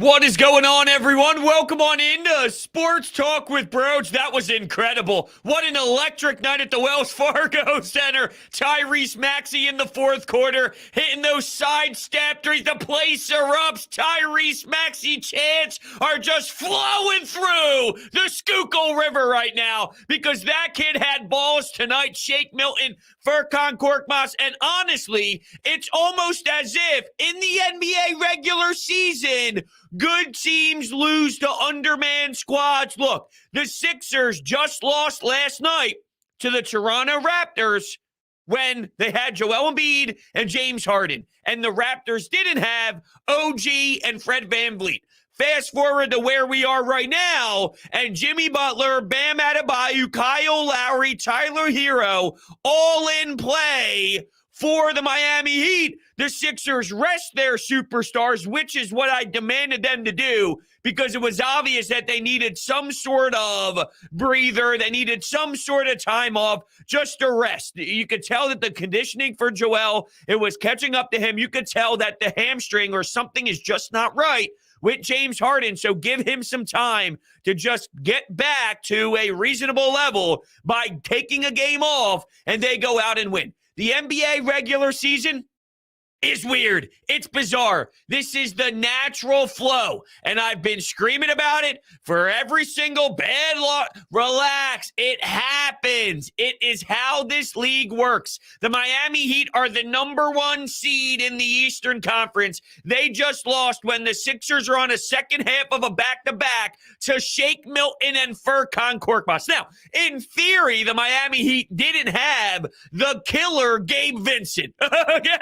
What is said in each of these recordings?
What is going on, everyone? Welcome on into Sports Talk with Broach. That was incredible. What an electric night at the Wells Fargo Center. Tyrese Maxey in the fourth quarter, hitting those sidestep threes. The place erupts. Tyrese Maxey chants are just flowing through the Schuylkill River right now because that kid had balls tonight. Shake Milton, Furkan Korkmaz, and honestly, it's almost as if in the NBA regular season, good teams lose to undermanned squads. Look, the Sixers just lost last night to the Toronto Raptors when they had Joel Embiid and James Harden. And the Raptors didn't have OG and Fred VanVleet. Fast forward to where we are right now, and Jimmy Butler, Bam Adebayo, Kyle Lowry, Tyler Hero, all in play for the Miami Heat. The Sixers rest their superstars, which is what I demanded them to do because it was obvious that they needed some sort of breather. They needed some sort of time off just to rest. You could tell that the conditioning for Joel, it was catching up to him. You could tell that the hamstring or something is just not right with James Harden. So give him some time to just get back to a reasonable level by taking a game off, and they go out and win. The NBA regular season is weird. It's bizarre. This is the natural flow. And I've been screaming about it for every single bad law. Relax. It happens. It is how this league works. The Miami Heat are the number one seed in the Eastern Conference. They just lost when the Sixers are on a second half of a back-to-back to Shake Milton and Furkan Korkmaz. Now, in theory, the Miami Heat didn't have the killer Gabe Vincent. Okay?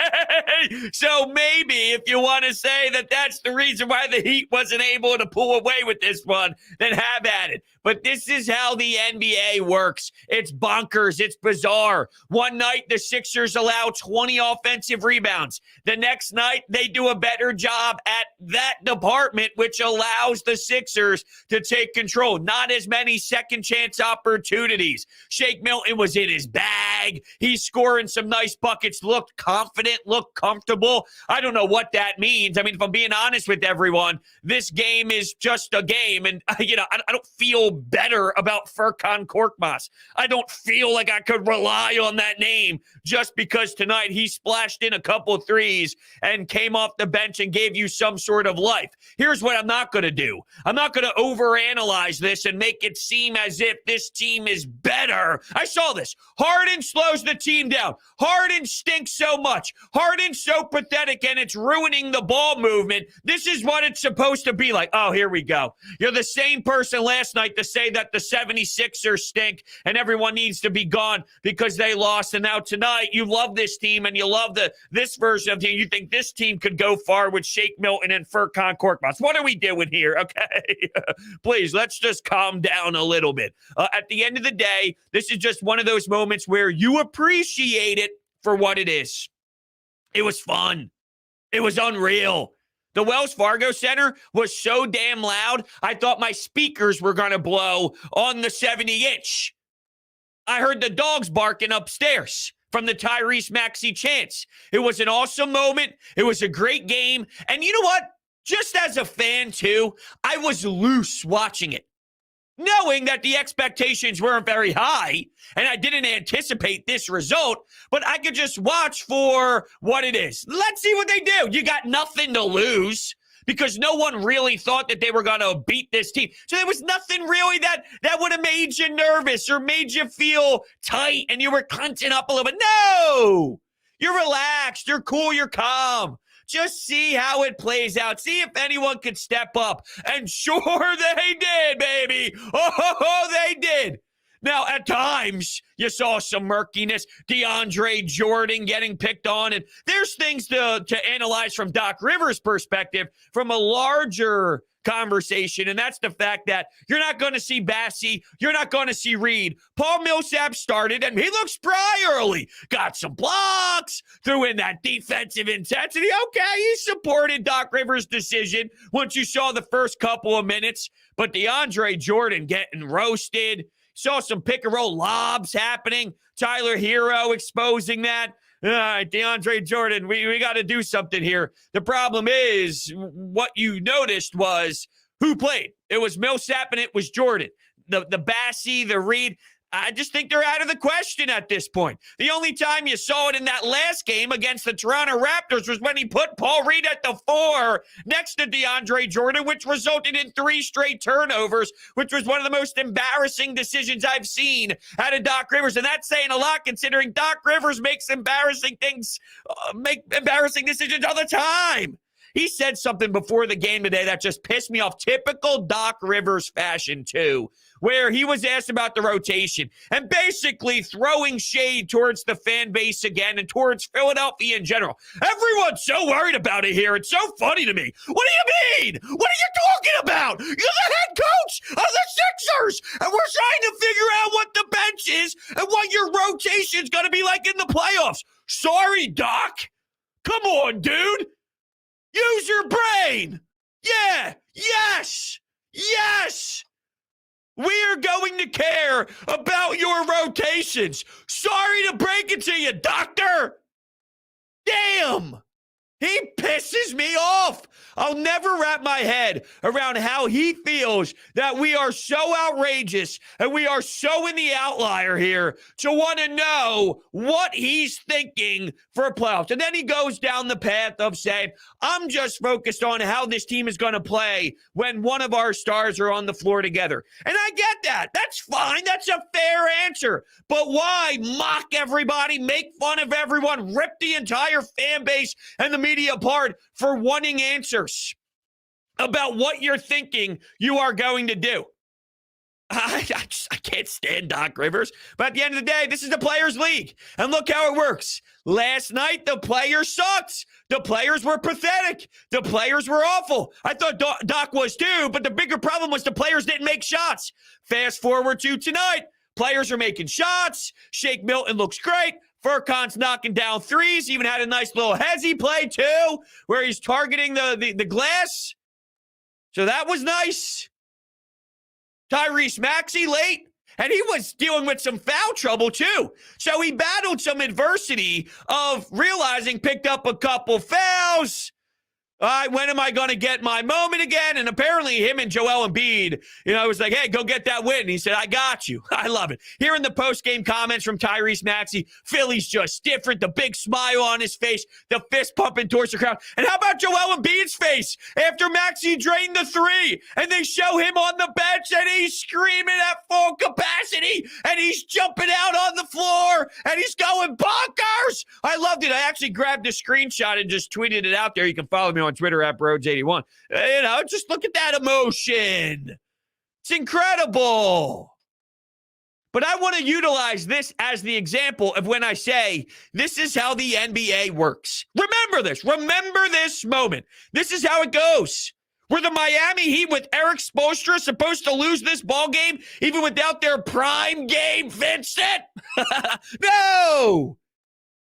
So maybe if you want to say that that's the reason why the Heat wasn't able to pull away with this one, then have at it. But this is how the NBA works. It's bonkers. It's bizarre. One night, the Sixers allow 20 offensive rebounds. The next night, they do a better job at that department, which allows the Sixers to take control. Not as many second chance opportunities. Shake Milton was in his bag. He's scoring some nice buckets, looked confident, looked comfortable. I don't know what that means. I mean, if I'm being honest with everyone, this game is just a game. And, I don't feel better about Furkan Korkmaz. I don't feel like I could rely on that name just because tonight he splashed in a couple threes and came off the bench and gave you some sort of life. Here's what I'm not going to do. I'm not going to overanalyze this and make it seem as if this team is better. I saw this. Harden slows the team down. Harden stinks so much. Harden's so pathetic and it's ruining the ball movement. This is what it's supposed to be like. Oh, here we go. You're the same person last night to say that the 76ers stink and everyone needs to be gone because they lost. And now tonight you love this team and you love this version of the team. You think this team could go far with Shake Milton and Furkan Korkmaz. What are we doing here? Okay. Please, let's just calm down a little bit. At the end of the day, this is just one of those moments where you appreciate it for what it is. It was fun. It was unreal. The Wells Fargo Center was so damn loud, I thought my speakers were going to blow on the 70-inch. I heard the dogs barking upstairs from the Tyrese Maxey chants. It was an awesome moment. It was a great game. And you know what? Just as a fan, too, I was loose watching it, knowing that the expectations weren't very high, and I didn't anticipate this result, but I could just watch for what it is. Let's see what they do. You got nothing to lose because no one really thought that they were going to beat this team. So there was nothing really that would have made you nervous or made you feel tight and you were clenching up a little bit. No! You're relaxed. You're cool. You're calm. Just see how it plays out. See if anyone could step up. And sure they did, baby. Oh, they did. Now, at times, you saw some murkiness. DeAndre Jordan getting picked on. And there's things to analyze from Doc Rivers' perspective from a larger conversation, and that's the fact that you're not going to see Bassey, you're not going to see Reed. Paul Millsap started, and he looked spry early. Got some blocks, threw in that defensive intensity. Okay, he supported Doc Rivers' decision once you saw the first couple of minutes, but DeAndre Jordan getting roasted. Saw some pick-and-roll lobs happening. Tyler Hero exposing that. All right, DeAndre Jordan, we got to do something here. The problem is what you noticed was who played. It was Millsap and it was Jordan. The Bassey, the Reed, I just think they're out of the question at this point. The only time you saw it in that last game against the Toronto Raptors was when he put Paul Reed at the 4 next to DeAndre Jordan, which resulted in 3 straight turnovers, which was one of the most embarrassing decisions I've seen out of Doc Rivers. And that's saying a lot considering Doc Rivers makes embarrassing decisions all the time. He said something before the game today that just pissed me off. Typical Doc Rivers fashion, too, where he was asked about the rotation and basically throwing shade towards the fan base again and towards Philadelphia in general. Everyone's so worried about it here. It's so funny to me. What do you mean? What are you talking about? You're the head coach of the Sixers, and we're trying to figure out what the bench is and what your rotation's going to be like in the playoffs. Sorry, Doc. Come on, dude. Use your brain. Yeah. Yes. Yes. We are going to care about your rotations. Sorry to break it to you, doctor. Damn. He pisses me off. I'll never wrap my head around how he feels that we are so outrageous and we are so in the outlier here to want to know what he's thinking for playoffs. And then he goes down the path of saying, I'm just focused on how this team is going to play when one of our stars are on the floor together. And I get that. That's fine. That's a fair answer. But why mock everybody, make fun of everyone, rip the entire fan base and the media apart for wanting answers about what you're thinking you are going to do? I can't stand Doc Rivers. But at the end of the day, this is the Players' League. And look how it works. Last night, the players sucked. The players were pathetic. The players were awful. I thought Doc was too, but the bigger problem was the players didn't make shots. Fast forward to tonight. Players are making shots. Shake Milton looks great. Furkan's knocking down threes. Even had a nice little hezzy play, too, where he's targeting the glass. So that was nice. Tyrese Maxey late. And he was dealing with some foul trouble, too. So he battled some adversity of realizing, picked up a couple fouls. All right, when am I going to get my moment again? And apparently him and Joel Embiid, it was like, hey, go get that win. And he said, I got you. I love it. Hearing the post-game comments from Tyrese Maxey, Philly's just different. The big smile on his face, the fist pumping towards the crowd. And how about Joel Embiid's face after Maxey drained the 3? And they show him on the bench and he's screaming at full capacity and he's jumping out on the floor and he's going bonkers. I loved it. I actually grabbed a screenshot and just tweeted it out there. You can follow me on Twitter at Broads81. Just look at that emotion. It's incredible. But I want to utilize this as the example of when I say this is how the NBA works. Remember this. Remember this moment. This is how it goes. Were the Miami Heat with Eric Spoelstra supposed to lose this ball game even without their prime game Vincent? No.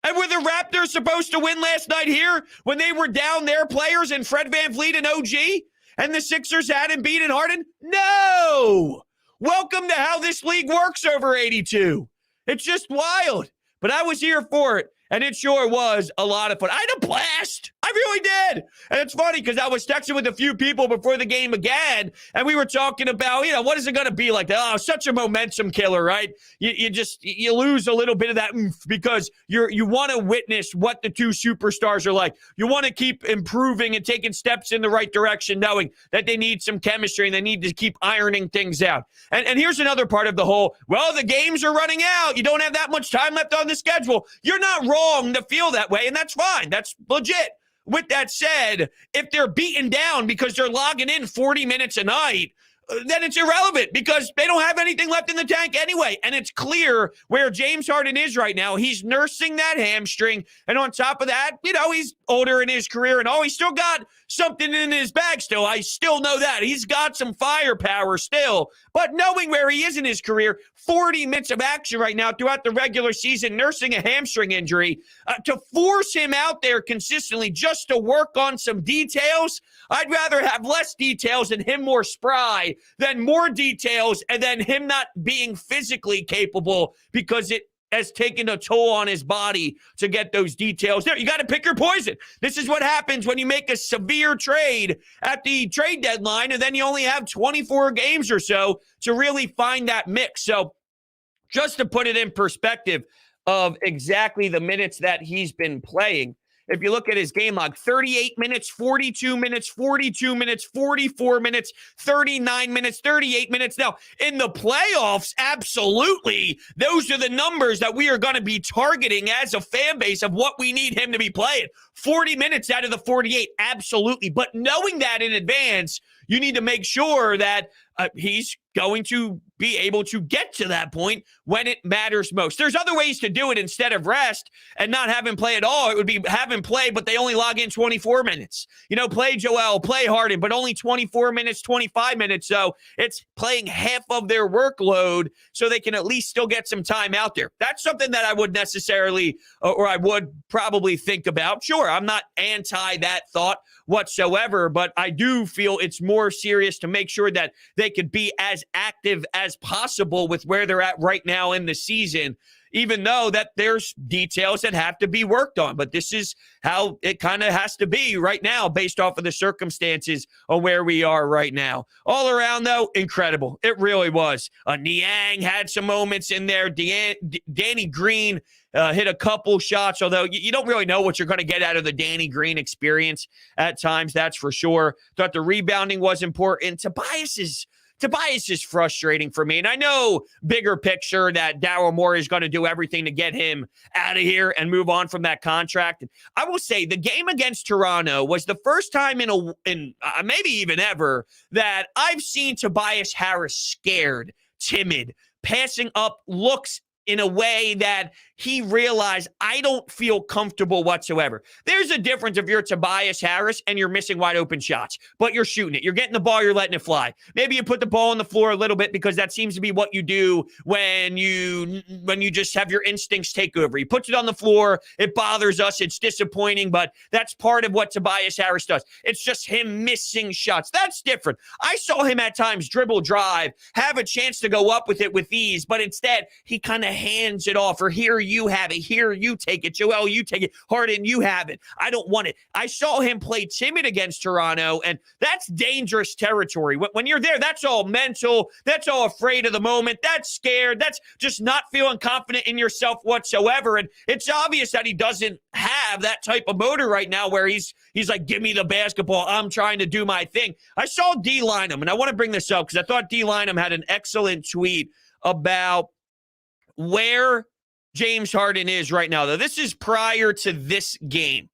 And were the Raptors supposed to win last night here when they were down their players and Fred VanVleet and OG? And the Sixers had Embiid and Harden? No! Welcome to how this league works over 82. It's just wild. But I was here for it, and it sure was a lot of fun. I had a blast. I really did. And it's funny because I was texting with a few people before the game again, and we were talking about, what is it going to be like? Oh, such a momentum killer, right? You lose a little bit of that oomph because you want to witness what the two superstars are like. You want to keep improving and taking steps in the right direction, knowing that they need some chemistry and they need to keep ironing things out. And here's another part of the whole, the games are running out. You don't have that much time left on the schedule. You're not wrong to feel that way, and that's fine. That's legit. With that said, if they're beaten down because they're logging in 40 minutes a night, then it's irrelevant because they don't have anything left in the tank anyway. And it's clear where James Harden is right now. He's nursing that hamstring. And on top of that, he's older in his career and he's still got something in his bag still. I still know that. He's got some firepower still. But knowing where he is in his career, 40 minutes of action right now throughout the regular season, nursing a hamstring injury, to force him out there consistently just to work on some details, I'd rather have less details and him more spry than more details and then him not being physically capable because it has taken a toll on his body to get those details there. You got to pick your poison. This is what happens when you make a severe trade at the trade deadline, and then you only have 24 games or so to really find that mix. So just to put it in perspective of exactly the minutes that he's been playing, if you look at his game log, 38 minutes, 42 minutes, 42 minutes, 44 minutes, 39 minutes, 38 minutes. Now, in the playoffs, absolutely, those are the numbers that we are going to be targeting as a fan base of what we need him to be playing. 40 minutes out of the 48, absolutely. But knowing that in advance, you need to make sure that he's going to be able to get to that point when it matters most. There's other ways to do it instead of rest and not have him play at all. It would be have him play, but they only log in 24 minutes. Play Joel, play Harden, but only 24 minutes, 25 minutes. So it's playing half of their workload so they can at least still get some time out there. That's something that I would necessarily, or I would probably think about. Sure, I'm not anti that thought whatsoever, but I do feel it's more serious to make sure that they could be as active as possible with where they're at right now in the season, even though that there's details that have to be worked on. But this is how it kind of has to be right now based off of the circumstances of where we are right now. All around, though, incredible. It really was. Niang had some moments in there. Danny Green hit a couple shots, although you don't really know what you're going to get out of the Danny Green experience at times, that's for sure. Thought the rebounding was important. Tobias is frustrating for me. And I know bigger picture that Daryl Morey is going to do everything to get him out of here and move on from that contract. And I will say the game against Toronto was the first time in maybe even ever that I've seen Tobias Harris scared, timid, passing up looks in a way that he realized, I don't feel comfortable whatsoever. There's a difference if you're Tobias Harris and you're missing wide open shots, but you're shooting it. You're getting the ball, you're letting it fly. Maybe you put the ball on the floor a little bit because that seems to be what you do when you just have your instincts take over. He puts it on the floor. It bothers us. It's disappointing, but that's part of what Tobias Harris does. It's just him missing shots. That's different. I saw him at times dribble, drive, have a chance to go up with it with ease, but instead he kind of hands it off, or here you have it, here you take it, Joel, you take it, Harden, you have it, I don't want it. I saw him play timid against Toronto, and that's dangerous territory. When you're there, that's all mental, that's all afraid of the moment, that's scared, that's just not feeling confident in yourself whatsoever, and it's obvious that he doesn't have that type of motor right now where he's like, give me the basketball, I'm trying to do my thing. I saw D. Lynam, and I want to bring this up because I thought D. Lynam had an excellent tweet about where James Harden is right now, though. This is prior to this game.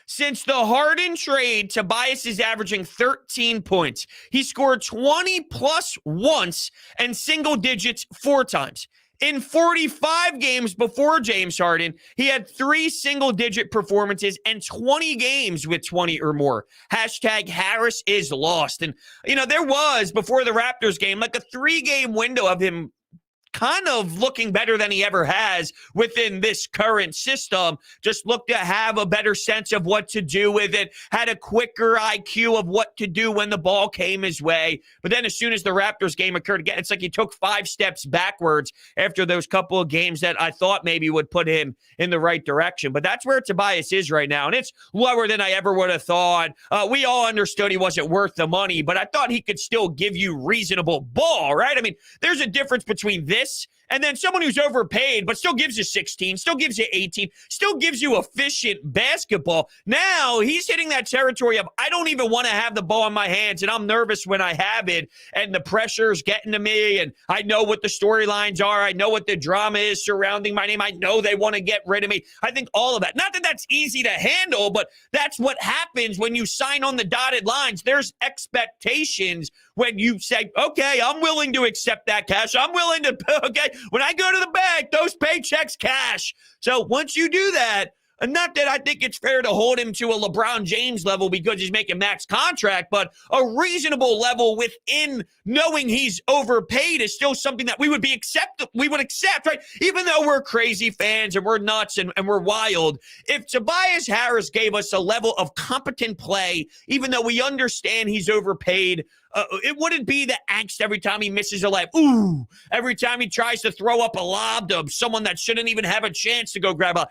Since the Harden trade, Tobias is averaging 13 points. He scored 20 plus once and single digits 4 times. In 45 games before James Harden, he had 3 single-digit performances and 20 games with 20 or more. Hashtag Harris is lost. And, there was, before the Raptors game, like a 3-game window of him kind of looking better than he ever has within this current system. Just looked to have a better sense of what to do with it, had a quicker IQ of what to do when the ball came his way. But then as soon as the Raptors game occurred again, it's like he took 5 steps backwards after those couple of games that I thought maybe would put him in the right direction. But that's where Tobias is right now, and it's lower than I ever would have thought. We all understood he wasn't worth the money, but I thought he could still give you reasonable ball, right? I mean, there's a difference between this and then someone who's overpaid but still gives you 16, still gives you 18, still gives you efficient basketball. Now he's hitting that territory of, I don't even want to have the ball in my hands, and I'm nervous when I have it, and the pressure's getting to me, and I know what the storylines are. I know what the drama is surrounding my name. I know they want to get rid of me. I think all of that. Not that that's easy to handle, but that's what happens when you sign on the dotted lines. There's expectations when you say, okay, I'm willing to accept that cash. I'm willing to, okay, when I go to the bank, those paychecks cash. So once you do that, and not that I think it's fair to hold him to a LeBron James level because he's making max contract, but a reasonable level within knowing he's overpaid is still something that we would accept, right? Even though we're crazy fans and we're nuts and we're wild, if Tobias Harris gave us a level of competent play, even though we understand he's overpaid, It wouldn't be the angst every time he misses a layup. Ooh, every time he tries to throw up a lob to someone that shouldn't even have a chance to go grab a.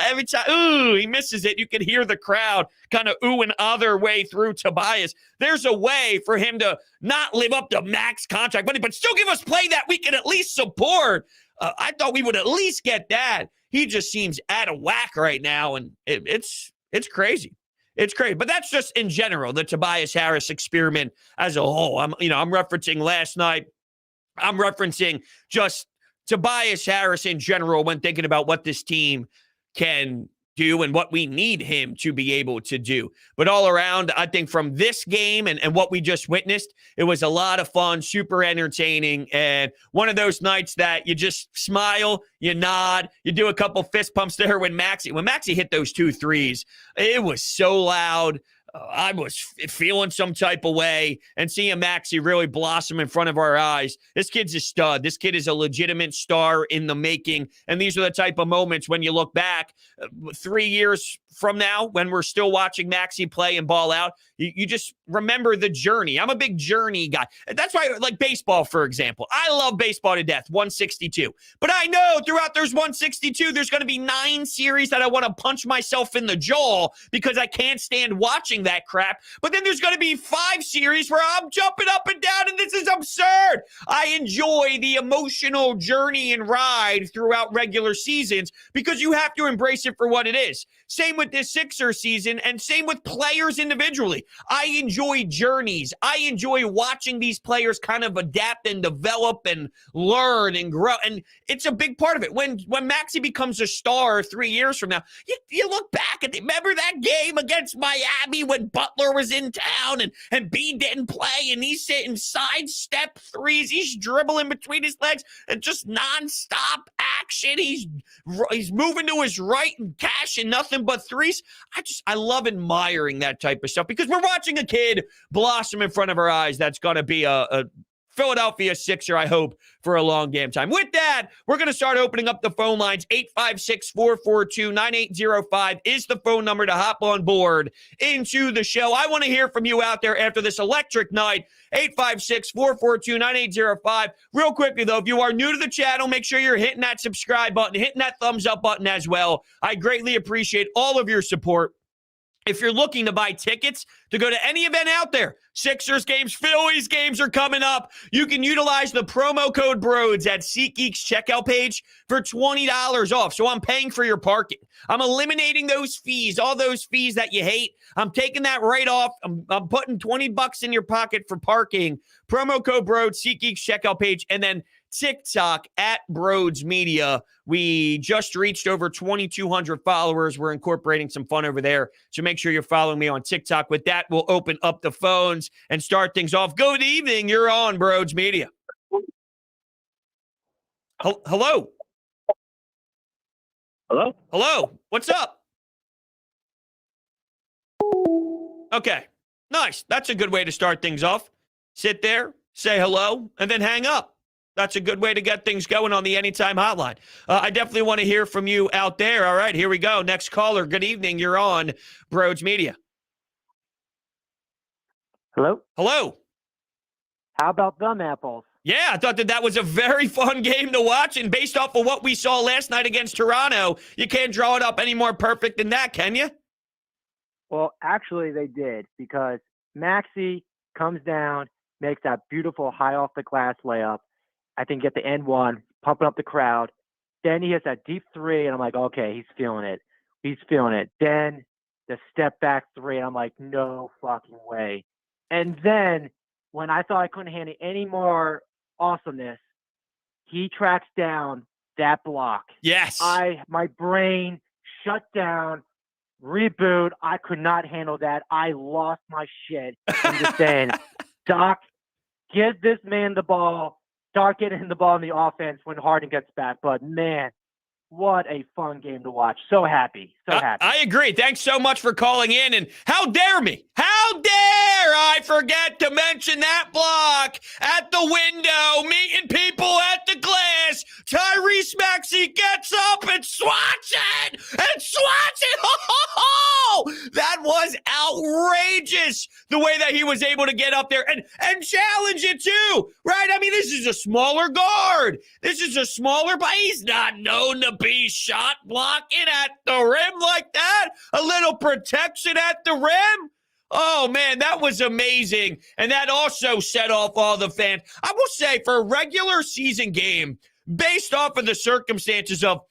Every time, ooh, he misses it. You can hear the crowd kind of ooh and other way through Tobias. There's a way for him to not live up to max contract money, but still give us play that we can at least support. I thought we would at least get that. He just seems out of whack right now, and it's crazy. It's crazy. But that's just in general, the Tobias Harris experiment as a whole. I'm referencing last night. I'm referencing just Tobias Harris in general when thinking about what this team can do and what we need him to be able to do. But all around, I think from this game and what we just witnessed, it was a lot of fun, super entertaining, and one of those nights that you just smile, you nod, you do a couple fist pumps there when Maxey hit those 2 threes. It was so loud. I was feeling some type of way, and seeing Maxey really blossom in front of our eyes. This kid's a stud. This kid is a legitimate star in the making, and these are the type of moments when you look back 3 years from now when we're still watching Maxey play and ball out, you just remember the journey. I'm a big journey guy. That's why, like baseball, for example. I love baseball to death, 162. But I know throughout there's 162, there's going to be 9 series that I want to punch myself in the jaw because I can't stand watching that crap. But then there's going to be 5 series where I'm jumping up and down, and this is absurd. I enjoy the emotional journey and ride throughout regular seasons because you have to embrace it for what it is. Same with this Sixers season, and same with players individually. I enjoy journeys. I enjoy watching these players kind of adapt and develop and learn and grow. And it's a big part of it. When Maxey becomes a star 3 years from now, you look back and remember that game against Miami when Butler was in town and B didn't play, and he's hitting sidestep threes. He's dribbling between his legs and just nonstop action. He's moving to his right and cashing nothing but threes. I love admiring that type of stuff because we're watching a kid blossom in front of our eyes that's going to be a Philadelphia Sixer, I hope, for a long damn time. With that, we're going to start opening up the phone lines. 856-442-9805 is the phone number to hop on board into the show. I want to hear from you out there after this electric night. 856-442-9805. Real quickly, though, if you are new to the channel, make sure you're hitting that subscribe button, hitting that thumbs up button as well. I greatly appreciate all of your support. If you're looking to buy tickets to go to any event out there, Sixers games, Phillies games are coming up, you can utilize the promo code BROADS at SeatGeek's checkout page for $20 off. So I'm paying for your parking. I'm eliminating those fees, all those fees that you hate. I'm taking that right off. I'm putting $20 in your pocket for parking. Promo code BROADS, SeatGeek's checkout page, and then TikTok at Broads Media. We just reached over 2,200 followers. We're incorporating some fun over there. So make sure you're following me on TikTok. With that, we'll open up the phones and start things off. Good evening. You're on Broads Media. Hello. Hello? Hello. What's up? Okay. Nice. That's a good way to start things off. Sit there, say hello, and then hang up. That's a good way to get things going on the Anytime Hotline. I definitely want to hear from you out there. All right, here we go. Next caller. Good evening. You're on Broads Media. Hello? Hello. How about them apples? Yeah, I thought that was a very fun game to watch. And based off of what we saw last night against Toronto, you can't draw it up any more perfect than that, can you? Well, actually, they did because Maxey comes down, makes that beautiful high off the glass layup. I think at the end one, pumping up the crowd. Then he hits that deep 3, and I'm like, okay, he's feeling it. He's feeling it. Then the step back 3, and I'm like, no fucking way. And then when I thought I couldn't handle any more awesomeness, he tracks down that block. Yes. My brain shut down, reboot. I could not handle that. I lost my shit. I'm just saying, Doc, give this man the ball. Start getting the ball in the offense when Harden gets back. But, man, what a fun game to watch. So happy. So happy. I agree. Thanks so much for calling in. And how dare me? How dare I forget to mention that block at the window, meeting people at the glass, Tyrese Maxey gets up and swats it! Oh, that was outrageous, the way that he was able to get up there and challenge it too, right? I mean, this is a smaller guard. This is a smaller, but he's not known to be shot blocking at the rim like that. A little protection at the rim. Oh, man, that was amazing. And that also set off all the fans. I will say, for a regular season game, based off of the circumstances of,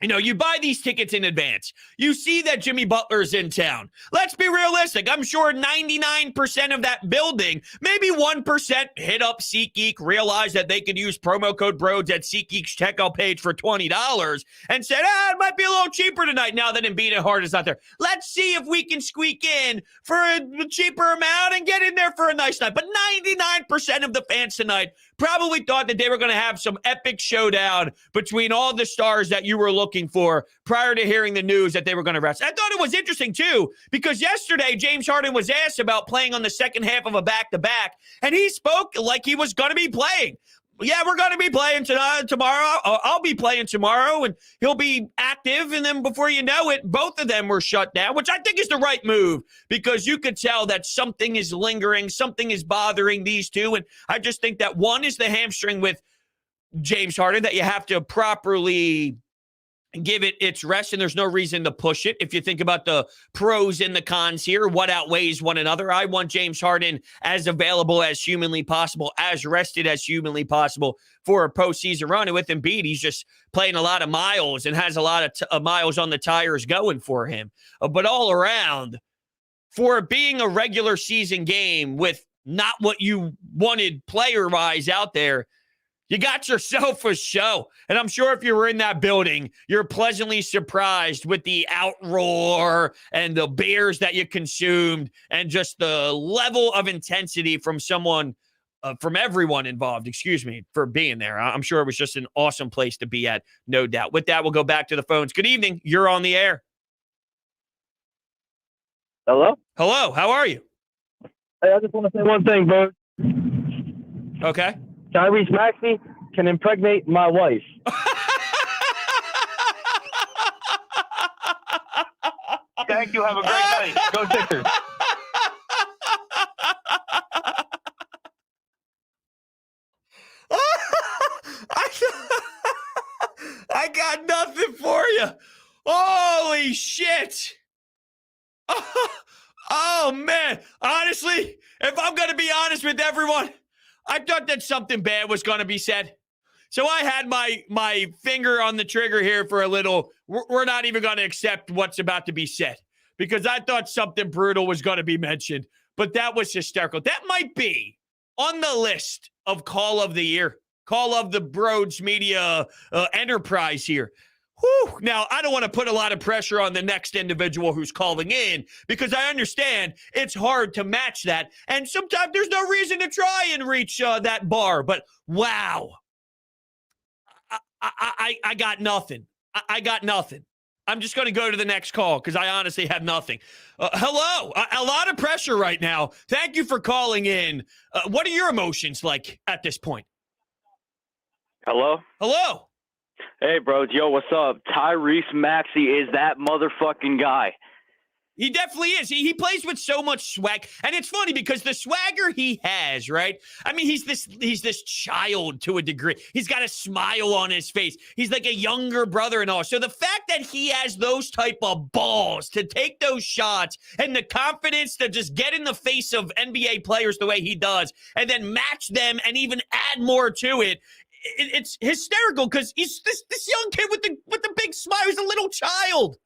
you buy these tickets in advance. You see that Jimmy Butler's in town. Let's be realistic. I'm sure 99% of that building, maybe 1% hit up SeatGeek, realized that they could use promo code BROADS at SeatGeek's checkout page for $20 and said, it might be a little cheaper tonight now that Embiid and Harden is not there. Let's see if we can squeak in for a cheaper amount and get in there for a nice night. But 99% of the fans tonight probably thought that they were going to have some epic showdown between all the stars that you were looking for prior to hearing the news that they were going to rest. I thought it was interesting, too, because yesterday James Harden was asked about playing on the second half of a back-to-back, and he spoke like he was going to be playing. Yeah, we're going to be playing tomorrow. I'll be playing tomorrow, and he'll be active. And then before you know it, both of them were shut down, which I think is the right move because you could tell that something is lingering, something is bothering these two. And I just think that one is the hamstring with James Harden that you have to properly give it its rest, and there's no reason to push it. If you think about the pros and the cons here, what outweighs one another? I want James Harden as available as humanly possible, as rested as humanly possible for a postseason run. And with Embiid, he's just playing a lot of miles and has a lot of miles on the tires going for him. But all around, for being a regular season game with not what you wanted player-wise out there, you got yourself a show. And I'm sure if you were in that building, you're pleasantly surprised with the outroar and the beers that you consumed and just the level of intensity from everyone involved, for being there. I'm sure it was just an awesome place to be at, no doubt. With that, we'll go back to the phones. Good evening. You're on the air. Hello? Hello. How are you? Hey, I just want to say one thing, bro. Okay. Tyrese Maxey can impregnate my wife. Thank you. Have a great night. Go Sixers. I got nothing for you. Holy shit. Oh, man. Honestly, if I'm going to be honest with everyone, I thought that something bad was going to be said. So I had my finger on the trigger here for a little. We're not even going to accept what's about to be said because I thought something brutal was going to be mentioned. But that was hysterical. That might be on the list of Call of the Year, Call of the Broads Media enterprise here. Whew. Now, I don't want to put a lot of pressure on the next individual who's calling in because I understand it's hard to match that. And sometimes there's no reason to try and reach that bar. But wow, I got nothing. I got nothing. I'm just going to go to the next call because I honestly have nothing. Hello. A lot of pressure right now. Thank you for calling in. What are your emotions like at this point? Hello? Hello. Hey, bros. Yo, what's up? Tyrese Maxey is that motherfucking guy. He definitely is. He plays with so much swag. And it's funny because the swagger he has, right? I mean, he's this child to a degree. He's got a smile on his face. He's like a younger brother and all. So the fact that he has those type of balls to take those shots and the confidence to just get in the face of NBA players the way he does and then match them and even add more to it, it's hysterical because he's this young kid with the big smile. He's a little child.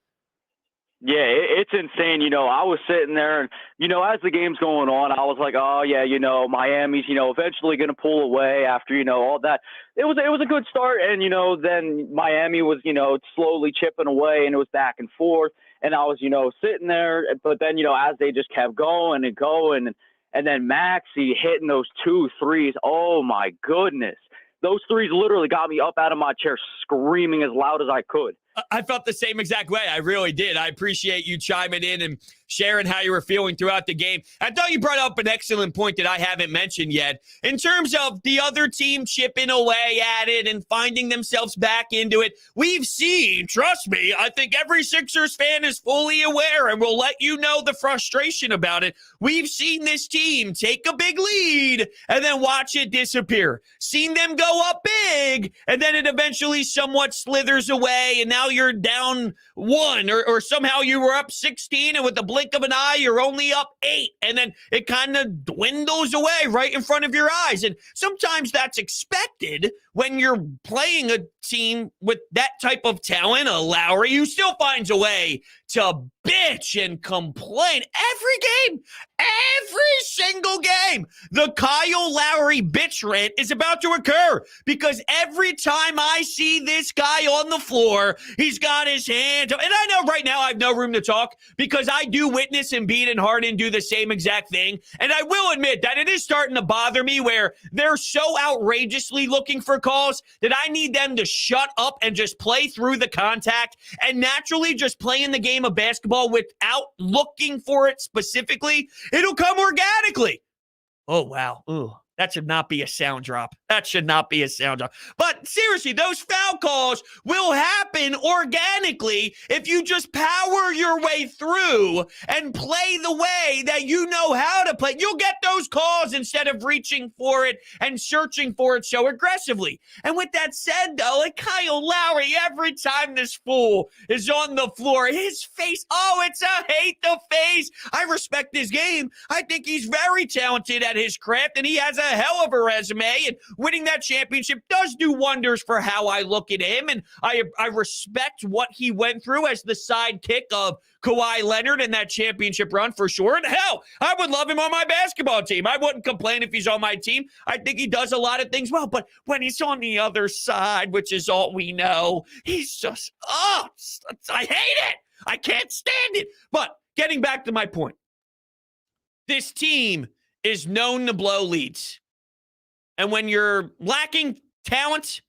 Yeah, it's insane. I was sitting there and, as the game's going on, I was like, oh, yeah, Miami's, eventually going to pull away after, all that. It was a good start. And, then Miami was, slowly chipping away and it was back and forth. And I was, sitting there. But then, as they just kept going and going and then Maxey hitting those 2 threes. Oh, my goodness. Those threes literally got me up out of my chair screaming as loud as I could. I felt the same exact way. I really did. I appreciate you chiming in and sharing how you were feeling throughout the game. I thought you brought up an excellent point that I haven't mentioned yet. In terms of the other team chipping away at it and finding themselves back into it, we've seen, trust me, I think every Sixers fan is fully aware and will let you know the frustration about it. We've seen this team take a big lead and then watch it disappear. Seen them go up big and then it eventually somewhat slithers away and now you're down 1 or somehow you were up 16 and with the blink of an eye you're only up 8 and then it kind of dwindles away right in front of your eyes. And sometimes that's expected when you're playing a team with that type of talent, a Lowry who still finds a way to bitch and complain every single game. The Kyle Lowry bitch rant is about to occur because every time I see this guy on the floor, he's got his hands up. And I know right now I have no room to talk because I do witness Embiid and Harden do the same exact thing. And I will admit that it is starting to bother me where they're so outrageously looking for calls that I need them to shut up and just play through the contact and naturally just play in the game of basketball without looking for it specifically. It'll come organically. Oh, wow. Ooh, that should not be a sound drop. That should not be a sound drop. But seriously, those foul calls will happen organically if you just power your way through and play the way that you know how to play. You'll get those calls instead of reaching for it and searching for it so aggressively. And with that said, though, like Kyle Lowry, every time this fool is on the floor, his face, oh, it's a hate the face. I respect his game. I think he's very talented at his craft, and he has a hell of a resume, and winning that championship does do wonders for how I look at him, and I respect what he went through as the sidekick of Kawhi Leonard in that championship run for sure. And hell, I would love him on my basketball team. I wouldn't complain if he's on my team. I think he does a lot of things well, but when he's on the other side, which is all we know, he's just, I hate it. I can't stand it. But getting back to my point, this team is known to blow leads. And when you're lacking talent,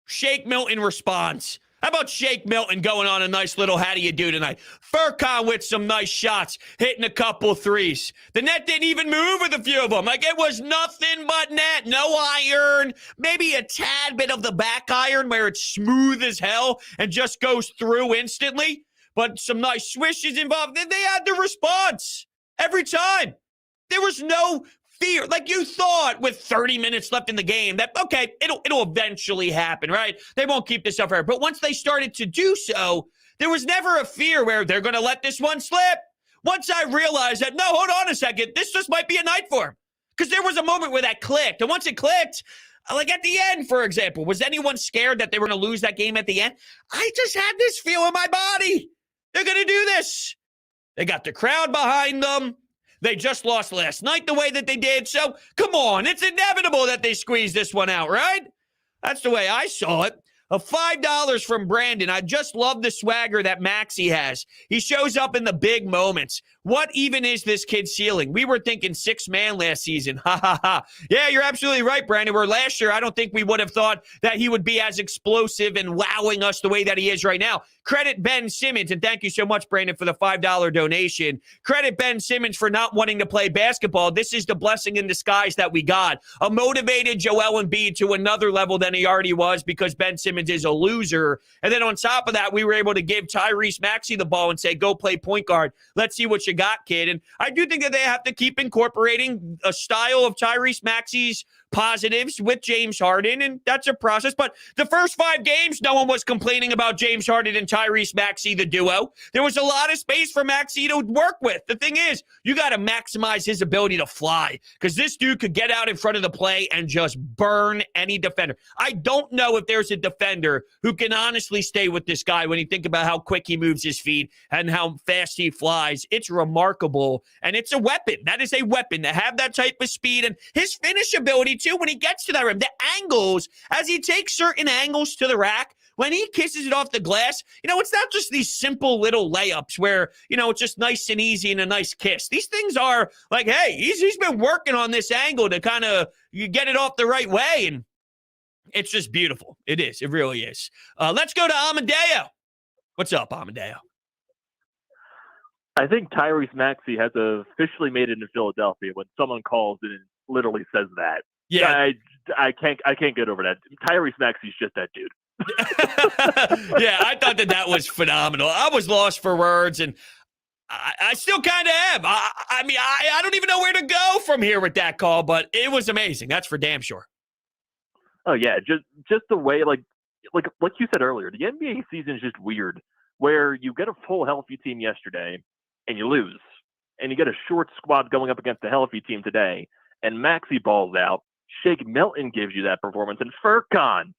Shake Milton responds. How about Shake Milton going on a nice little how do you do tonight? Furkan with some nice shots, hitting a couple threes. The net didn't even move with a few of them. Like it was nothing but net, no iron, maybe a tad bit of the back iron where it's smooth as hell and just goes through instantly. But some nice swishes involved. They had the response every time. There was no fear. Like you thought with 30 minutes left in the game that, okay, it'll eventually happen, right? They won't keep this up forever. But once they started to do so, there was never a fear where they're going to let this one slip. Once I realized that, no, hold on a second, this just might be a night for him. Because there was a moment where that clicked. And once it clicked, like at the end, for example, was anyone scared that they were going to lose that game at the end? I just had this feel in my body. They're going to do this. They got the crowd behind them. They just lost last night the way that they did. So, come on. It's inevitable that they squeeze this one out, right? That's the way I saw it. A $5 from Brandon. I just love the swagger that Maxey has. He shows up in the big moments. What even is this kid's ceiling? We were thinking 6-man last season. Ha, ha, ha. Yeah, you're absolutely right, Brandon. Where last year, I don't think we would have thought that he would be as explosive and wowing us the way that he is right now. Credit Ben Simmons, and thank you so much, Brandon, for the $5 donation. Credit Ben Simmons for not wanting to play basketball. This is the blessing in disguise that we got. A motivated Joel Embiid to another level than he already was because Ben Simmons is a loser. And then on top of that, we were able to give Tyrese Maxey the ball and say, go play point guard. Let's see what you got, kid. And I do think that they have to keep incorporating a style of Tyrese Maxey's positives with James Harden, and that's a process. But the first 5 games, no one was complaining about James Harden and Tyrese Maxey, the duo. There was a lot of space for Maxey to work with. The thing is, you got to maximize his ability to fly because this dude could get out in front of the play and just burn any defender. I don't know if there's a defender who can honestly stay with this guy when you think about how quick he moves his feet and how fast he flies. It's remarkable, and it's a weapon. That is a weapon to have that type of speed and his finish ability too when he gets to that rim. The angles, as he takes certain angles to the rack, when he kisses it off the glass, it's not just these simple little layups where, it's just nice and easy and a nice kiss. These things are like, hey, he's been working on this angle to kind of get it off the right way, and it's just beautiful. It is. It really is. Let's go to Amadeo. What's up, Amadeo? I think Tyrese Maxey has officially made it in Philadelphia when someone calls and literally says that. Yeah. I can't get over that. Tyrese Maxey's just that dude. Yeah, I thought that was phenomenal. I was lost for words, and I still kind of am. I mean, I don't even know where to go from here with that call, but it was amazing. That's for damn sure. Oh yeah, just the way like you said earlier, the NBA season is just weird. Where you get a full healthy team yesterday and you lose, and you get a short squad going up against a healthy team today, and Maxey balls out. Shake Milton gives you that performance, and Furkan,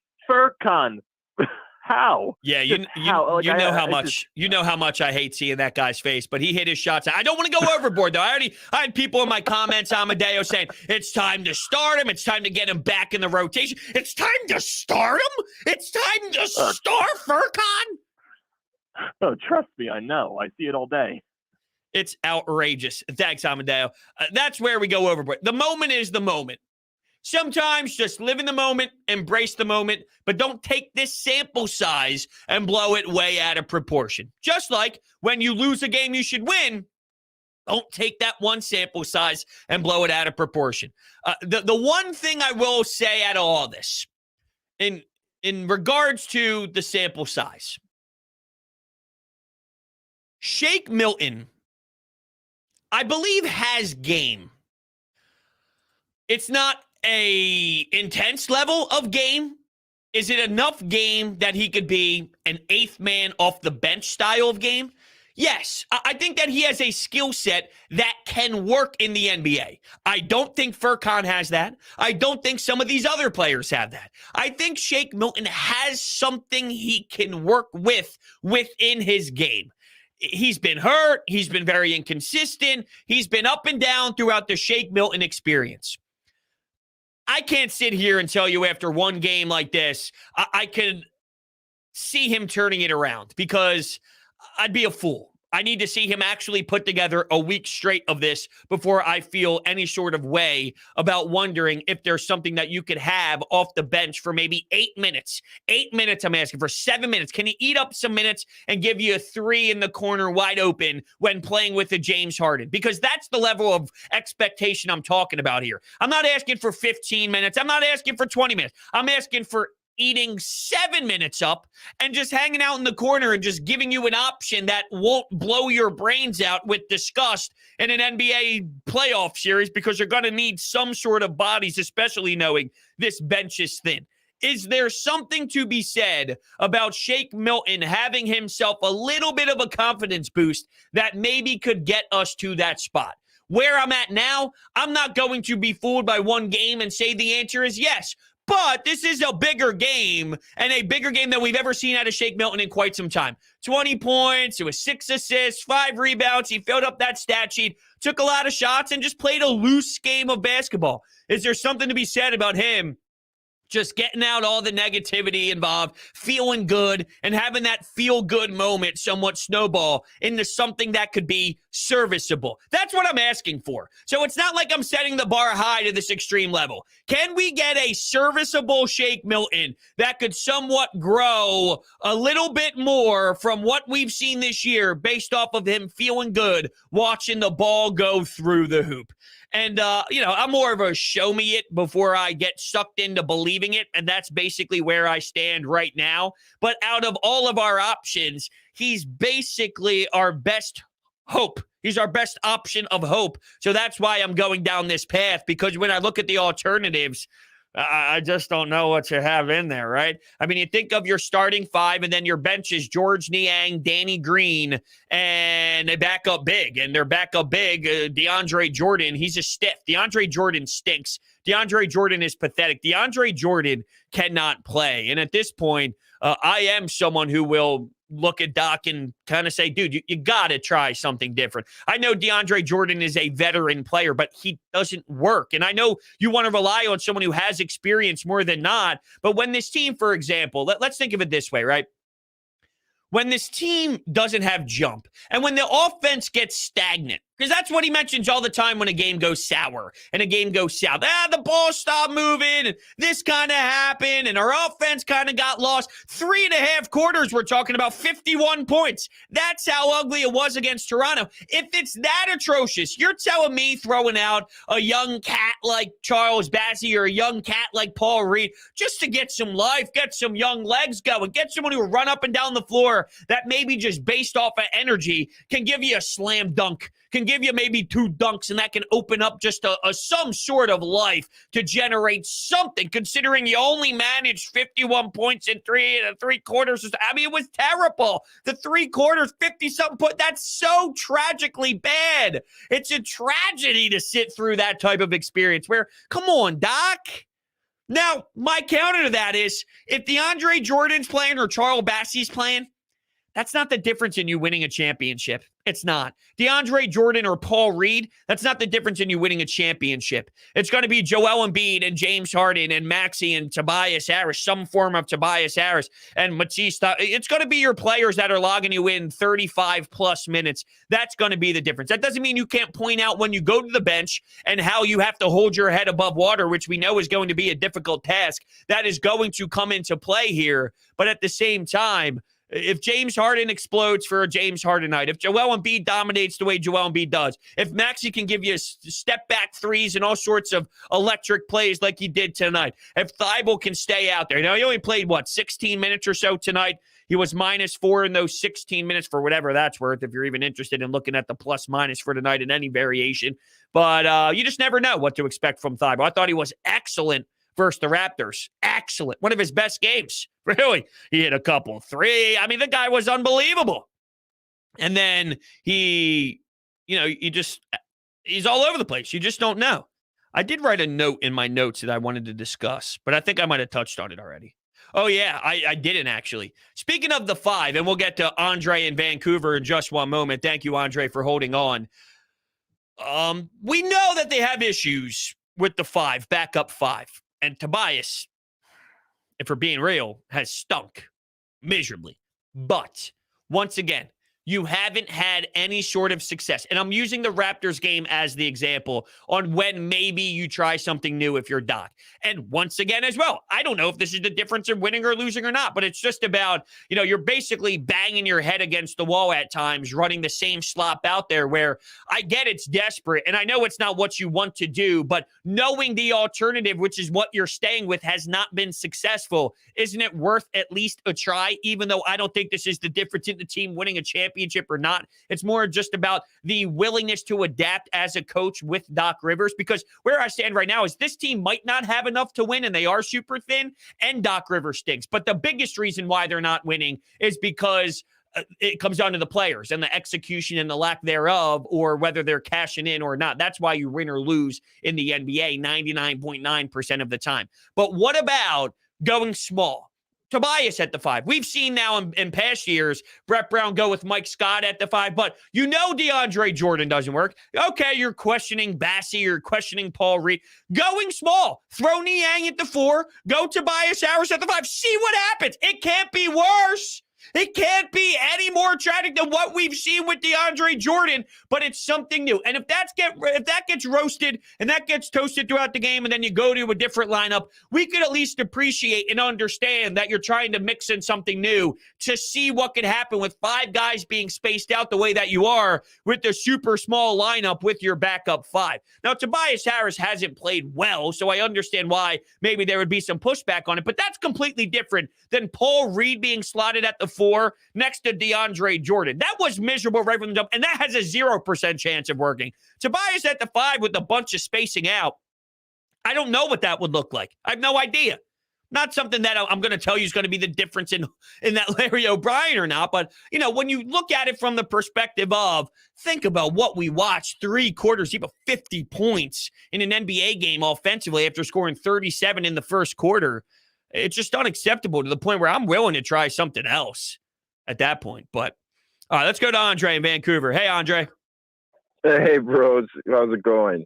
how? Yeah, you know how much I hate seeing that guy's face, but he hit his shots. I don't want to go overboard though. I had people in my comments, Amadeo, saying it's time to start him. It's time to get him back in the rotation. It's time to start him. It's time to start Furkan. Oh, trust me, I know. I see it all day. It's outrageous. Thanks, Amadeo. That's where we go overboard. The moment is the moment. Sometimes just live in the moment, embrace the moment, but don't take this sample size and blow it way out of proportion. Just like when you lose a game you should win, don't take that one sample size and blow it out of proportion. The one thing I will say out of all this, in regards to the sample size, Shake Milton, I believe, has game. It's not a intense level of game. Is it enough game that he could be an eighth man off the bench style of game? Yes, I think that he has a skill set that can work in the NBA. I don't think Furkan has that. I don't think some of these other players have that. I think Shake Milton has something he can work within his game. He's been hurt. He's been very inconsistent. He's been up and down throughout the Shake Milton experience. I can't sit here and tell you after one game like this, I can see him turning it around because I'd be a fool. I need to see him actually put together a week straight of this before I feel any sort of way about wondering if there's something that you could have off the bench for maybe 8 minutes. 8 minutes, I'm asking for 7 minutes. Can he eat up some minutes and give you a three in the corner wide open when playing with a James Harden? Because that's the level of expectation I'm talking about here. I'm not asking for 15 minutes. I'm not asking for 20 minutes. I'm asking for eating 7 minutes up and just hanging out in the corner and just giving you an option that won't blow your brains out with disgust in an NBA playoff series because you're going to need some sort of bodies, especially knowing this bench is thin. Is there something to be said about Shake Milton having himself a little bit of a confidence boost that maybe could get us to that spot? Where I'm at now, I'm not going to be fooled by one game and say the answer is yes. But this is a bigger game, and a bigger game than we've ever seen out of Shake Milton in quite some time. 20 points, it was 6 assists, 5 rebounds. He filled up that stat sheet, took a lot of shots, and just played a loose game of basketball. Is there something to be said about him just getting out all the negativity involved, feeling good, and having that feel-good moment somewhat snowball into something that could be serviceable? That's what I'm asking for. So it's not like I'm setting the bar high to this extreme level. Can we get a serviceable Shake Milton that could somewhat grow a little bit more from what we've seen this year based off of him feeling good watching the ball go through the hoop? And, I'm more of a show me it before I get sucked into believing it. And that's basically where I stand right now. But out of all of our options, he's basically our best hope. He's our best option of hope. So that's why I'm going down this path, because when I look at the alternatives, I just don't know what you have in there, right? I mean, you think of your starting five, and then your bench is George Niang, Danny Green, and they back up big. And they're back up big. DeAndre Jordan, he's a stiff. DeAndre Jordan stinks. DeAndre Jordan is pathetic. DeAndre Jordan cannot play. And at this point, I am someone who will look at Doc and kind of say, dude, you got to try something different. I know DeAndre Jordan is a veteran player, but he doesn't work. And I know you want to rely on someone who has experience more than not. But when this team, for example, let's think of it this way, right? When this team doesn't have jump, and when the offense gets stagnant, Because that's what he mentions all the time when a game goes sour and a game goes south. The ball stopped moving, and this kind of happened, and our offense kind of got lost. 3.5 quarters, we're talking about 51 points. That's how ugly it was against Toronto. If it's that atrocious, you're telling me throwing out a young cat like Charles Bassey or a young cat like Paul Reed just to get some life, get some young legs going, get someone who will run up and down the floor that maybe just based off of energy can give you a slam dunk, can give you maybe 2 dunks, and that can open up just some sort of life to generate something, considering you only managed 51 points in 3 quarters. I mean, it was terrible. The 3 quarters, 50-something points, that's so tragically bad. It's a tragedy to sit through that type of experience where, come on, Doc. Now, my counter to that is, if DeAndre Jordan's playing or Charles Bassey's playing, that's not the difference in you winning a championship. It's not. DeAndre Jordan or Paul Reed, that's not the difference in you winning a championship. It's going to be Joel Embiid and James Harden and Maxey and Tobias Harris, some form of Tobias Harris and Matisse. It's going to be your players that are logging you in 35-plus minutes. That's going to be the difference. That doesn't mean you can't point out when you go to the bench and how you have to hold your head above water, which we know is going to be a difficult task. That is going to come into play here. But at the same time, if James Harden explodes for a James Harden night, if Joel Embiid dominates the way Joel Embiid does, if Maxey can give you step-back threes and all sorts of electric plays like he did tonight, if Thibault can stay out there. Now, he only played, 16 minutes or so tonight. He was -4 in those 16 minutes for whatever that's worth, if you're even interested in looking at the plus-minus for tonight in any variation. But you just never know what to expect from Thibault. I thought he was excellent versus the Raptors. Excellent. One of his best games. Really. He hit a couple 3. I mean, the guy was unbelievable. And then he's all over the place. You just don't know. I did write a note in my notes that I wanted to discuss, but I think I might have touched on it already. Oh, yeah, I didn't actually. Speaking of the 5, and we'll get to Andre in Vancouver in just one moment. Thank you, Andre, for holding on. We know that they have issues with the 5, backup 5. And Tobias, if we're being real, has stunk miserably. But once again, you haven't had any sort of success. And I'm using the Raptors game as the example on when maybe you try something new if you're Doc. And once again as well, I don't know if this is the difference in winning or losing or not, but it's just about, you're basically banging your head against the wall at times, running the same slop out there where I get it's desperate, and I know it's not what you want to do, but knowing the alternative, which is what you're staying with, has not been successful. Isn't it worth at least a try, even though I don't think this is the difference in the team winning a championship or not? It's more just about the willingness to adapt as a coach with Doc Rivers, because where I stand right now is this team might not have enough to win, and they are super thin, and Doc Rivers stinks. But the biggest reason why they're not winning is because it comes down to the players and the execution and the lack thereof, or whether they're cashing in or not. That's why you win or lose in the NBA 99.9% of the time. But what about going small? Tobias at the 5. We've seen now in past years, Brett Brown go with Mike Scott at the 5, but DeAndre Jordan doesn't work. Okay, you're questioning Bassey, you're questioning Paul Reed. Going small. Throw Niang at the 4, go Tobias Harris at the 5. See what happens. It can't be worse. It can't be any more tragic than what we've seen with DeAndre Jordan, but it's something new. And if that gets roasted and that gets toasted throughout the game, and then you go to a different lineup, we could at least appreciate and understand that you're trying to mix in something new to see what could happen with 5 guys being spaced out the way that you are with the super small lineup with your backup 5. Now, Tobias Harris hasn't played well, so I understand why maybe there would be some pushback on it, but that's completely different than Paul Reed being slotted at the 4 next to DeAndre Jordan. That was miserable right from the jump, and that has a 0% chance of working. Tobias at the 5 with a bunch of spacing out, I don't know what that would look like. I have no idea. Not something that I'm going to tell you is going to be the difference in that Larry O'Brien or not, but, when you look at it from the perspective of, think about what we watched, 3 quarters, deep of 50 points in an NBA game offensively after scoring 37 in the first quarter. It's just unacceptable to the point where I'm willing to try something else at that point. But all right, let's go to Andre in Vancouver. Hey, Andre. Hey, bros. How's it going?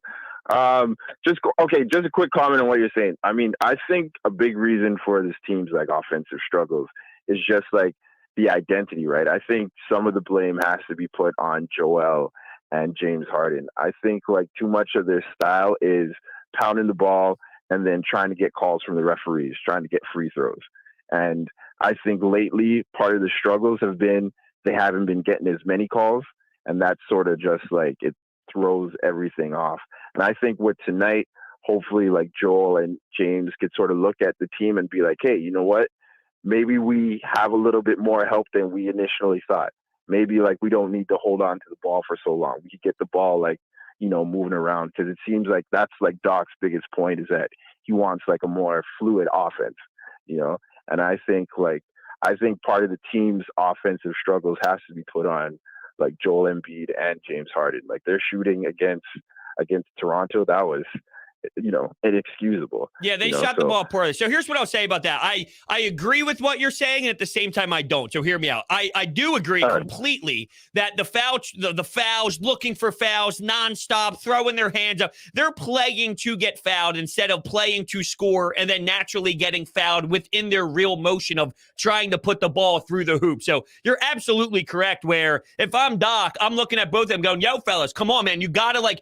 Just a quick comment on what you're saying. I mean, I think a big reason for this team's offensive struggles is just the identity, right? I think some of the blame has to be put on Joel and James Harden. I think like too much of their style is pounding the ball and then trying to get calls from the referees, trying to get free throws. And I think lately part of the struggles have been they haven't been getting as many calls, and that's sort of just like it throws everything off. And I think with tonight, hopefully like Joel and James could sort of look at the team and be like, hey, you know what? Maybe we have a little bit more help than we initially thought. Maybe like we don't need to hold on to the ball for so long. We could get the ball like, you know, moving around, because it seems like that's like Doc's biggest point is that he wants like a more fluid offense, you know? And I think part of the team's offensive struggles has to be put on like Joel Embiid and James Harden. Like their shooting against Toronto, that was, you know, inexcusable. Yeah, they shot the ball poorly. So here's what I'll say about that. I agree with what you're saying, and at the same time, I don't. So hear me out. I do agree completely that the fouls, looking for fouls, nonstop, throwing their hands up, they're playing to get fouled instead of playing to score and then naturally getting fouled within their real motion of trying to put the ball through the hoop. So you're absolutely correct where if I'm Doc, I'm looking at both of them going, yo, fellas, come on, man. You gotta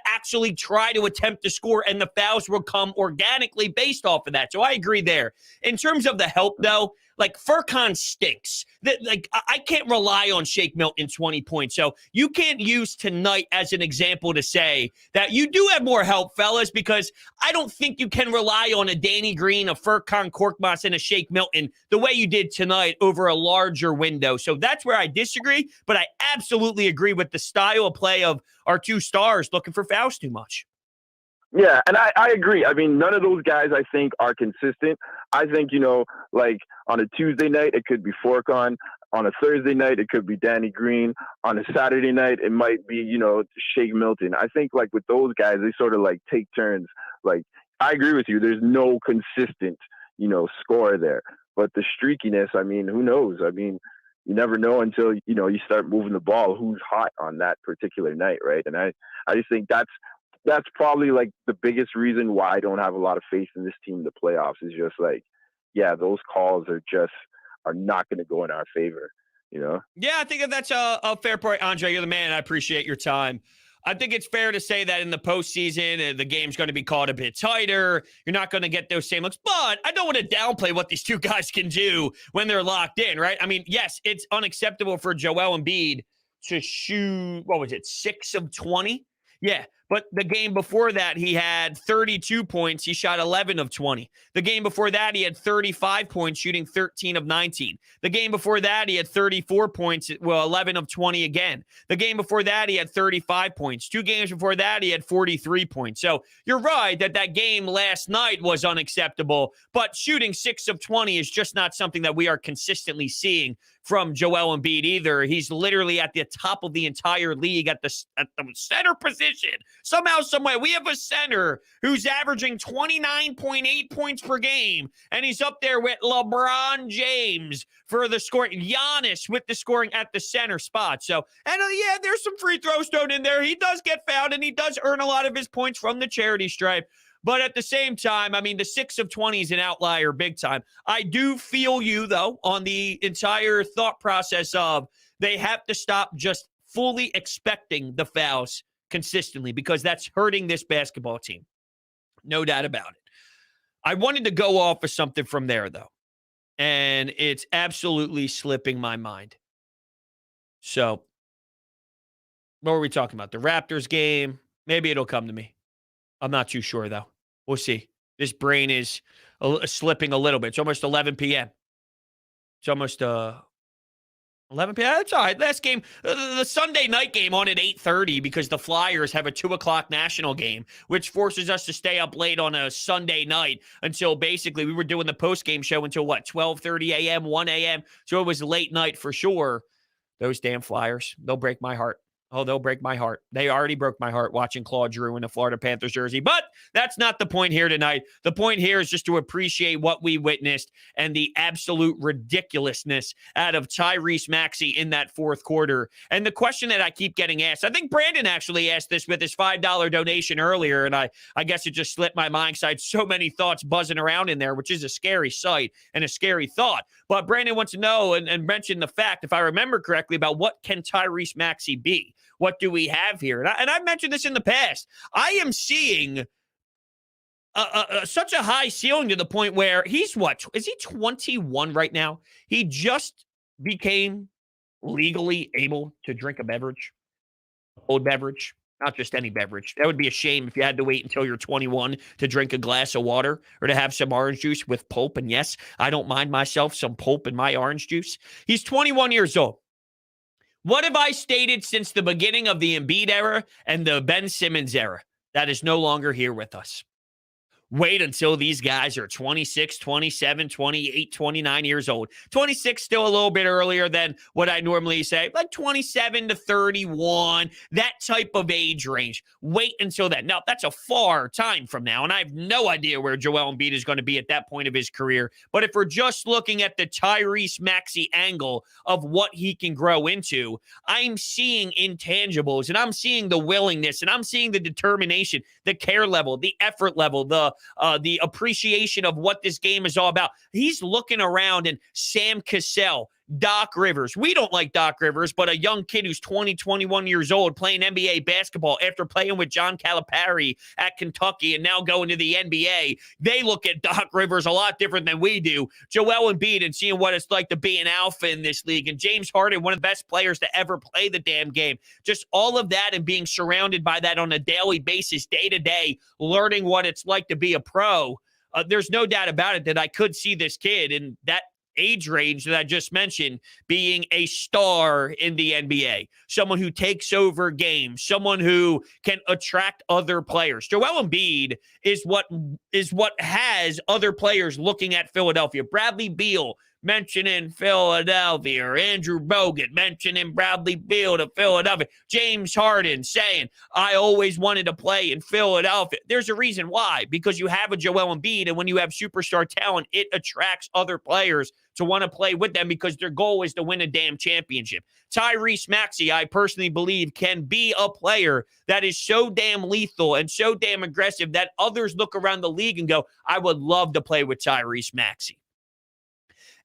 actually try to attempt to score, and the fouls will come organically based off of that. So I agree there. In terms of the help, though, like Furkan stinks. I can't rely on Shake Milton 20 points. So you can't use tonight as an example to say that you do have more help, fellas, because I don't think you can rely on a Danny Green, a Furkan Korkmaz, and a Shake Milton the way you did tonight over a larger window. So that's where I disagree, but I absolutely agree with the style of play of our two stars looking for fouls too much. Yeah, and I agree. I mean, none of those guys, I think, are consistent. I think, you know, like on a Tuesday night, it could be Furkan. On a Thursday night, it could be Danny Green. On a Saturday night, it might be, you know, Shake Milton. I think, like, with those guys, they sort of, like, take turns. Like, I agree with you. There's no consistent, you know, score there. But the streakiness, I mean, who knows? I mean, you never know until, you know, you start moving the ball who's hot on that particular night, right? And I just think that's probably like the biggest reason why I don't have a lot of faith in this team in the playoffs is just like, yeah, those calls are not going to go in our favor, you know? Yeah, I think that's a fair point. Andre, you're the man. I appreciate your time. I think it's fair to say that in the postseason, the game's going to be called a bit tighter. You're not going to get those same looks, but I don't want to downplay what these two guys can do when they're locked in, right? I mean, yes, it's unacceptable for Joel Embiid to shoot, 6 of 20? Yeah, but the game before that, he had 32 points. He shot 11 of 20. The game before that, he had 35 points, shooting 13 of 19. The game before that, he had 34 points, 11 of 20 again. The game before that, he had 35 points. 2 games before that, he had 43 points. So you're right that game last night was unacceptable, but shooting 6 of 20 is just not something that we are consistently seeing from Joel Embiid either. He's literally at the top of the entire league at the center position. Somehow, someway, we have a center who's averaging 29.8 points per game, and he's up there with LeBron James for the scoring. Giannis with the scoring at the center spot. So, and yeah, there's some free throws thrown in there. He does get fouled, and he does earn a lot of his points from the charity stripe. But at the same time, I mean, the 6 of 20 is an outlier big time. I do feel you, though, on the entire thought process of they have to stop just fully expecting the fouls consistently, because that's hurting this basketball team. No doubt about it. I wanted to go off of something from there, though, and it's absolutely slipping my mind. So, what were we talking about? The Raptors game? Maybe it'll come to me. I'm not too sure, though. We'll see. This brain is slipping a little bit. It's almost 11 p.m. It's almost 11 p.m. That's all right. Last game, the Sunday night game on at 8:30 because the Flyers have a 2 o'clock national game, which forces us to stay up late on a Sunday night until basically we were doing the post-game show until, 12:30 a.m., 1 a.m. So it was late night for sure. Those damn Flyers, they'll break my heart. Oh, they'll break my heart. They already broke my heart watching Claude Drew in a Florida Panthers jersey. But that's not the point here tonight. The point here is just to appreciate what we witnessed and the absolute ridiculousness out of Tyrese Maxey in that fourth quarter. And the question that I keep getting asked, I think Brandon actually asked this with his $5 donation earlier, and I guess it just slipped my mind because I had so many thoughts buzzing around in there, which is a scary sight and a scary thought. But Brandon wants to know and mention the fact, if I remember correctly, about what can Tyrese Maxey be? what do we have here? And I've mentioned this in the past. I am seeing such a high ceiling to the point where he's is he 21 right now? He just became legally able to drink a beverage, a cold beverage, not just any beverage. That would be a shame if you had to wait until you're 21 to drink a glass of water or to have some orange juice with pulp. And yes, I don't mind myself some pulp in my orange juice. He's 21 years old. What have I stated since the beginning of the Embiid era and the Ben Simmons era? That is no longer here with us. Wait until these guys are 26, 27, 28, 29 years old. 26 still a little bit earlier than what I normally say, like 27 to 31, that type of age range. Wait until that. Now, that's a far time from now, and I have no idea where Joel Embiid is going to be at that point of his career. But if we're just looking at the Tyrese Maxey angle of what he can grow into, I'm seeing intangibles, and I'm seeing the willingness, and I'm seeing the determination, the care level, the effort level, the appreciation of what this game is all about. He's looking around and Sam Cassell, Doc Rivers. We don't like Doc Rivers, but a young kid who's 20, 21 years old playing NBA basketball after playing with John Calipari at Kentucky and now going to the NBA, they look at Doc Rivers a lot different than we do. Joel Embiid and seeing what it's like to be an alpha in this league. And James Harden, one of the best players to ever play the damn game. Just all of that and being surrounded by that on a daily basis, day to day, learning what it's like to be a pro. There's no doubt about it that I could see this kid in that age range that I just mentioned being a star in the NBA, someone who takes over games, someone who can attract other players. Joel Embiid is what has other players looking at Philadelphia. Bradley Beal mentioning Philadelphia, or Andrew Bogut mentioning Bradley Beal to Philadelphia. James Harden saying, I always wanted to play in Philadelphia. There's a reason why, because you have a Joel Embiid, and when you have superstar talent, it attracts other players to want to play with them because their goal is to win a damn championship. Tyrese Maxey, I personally believe, can be a player that is so damn lethal and so damn aggressive that others look around the league and go, I would love to play with Tyrese Maxey.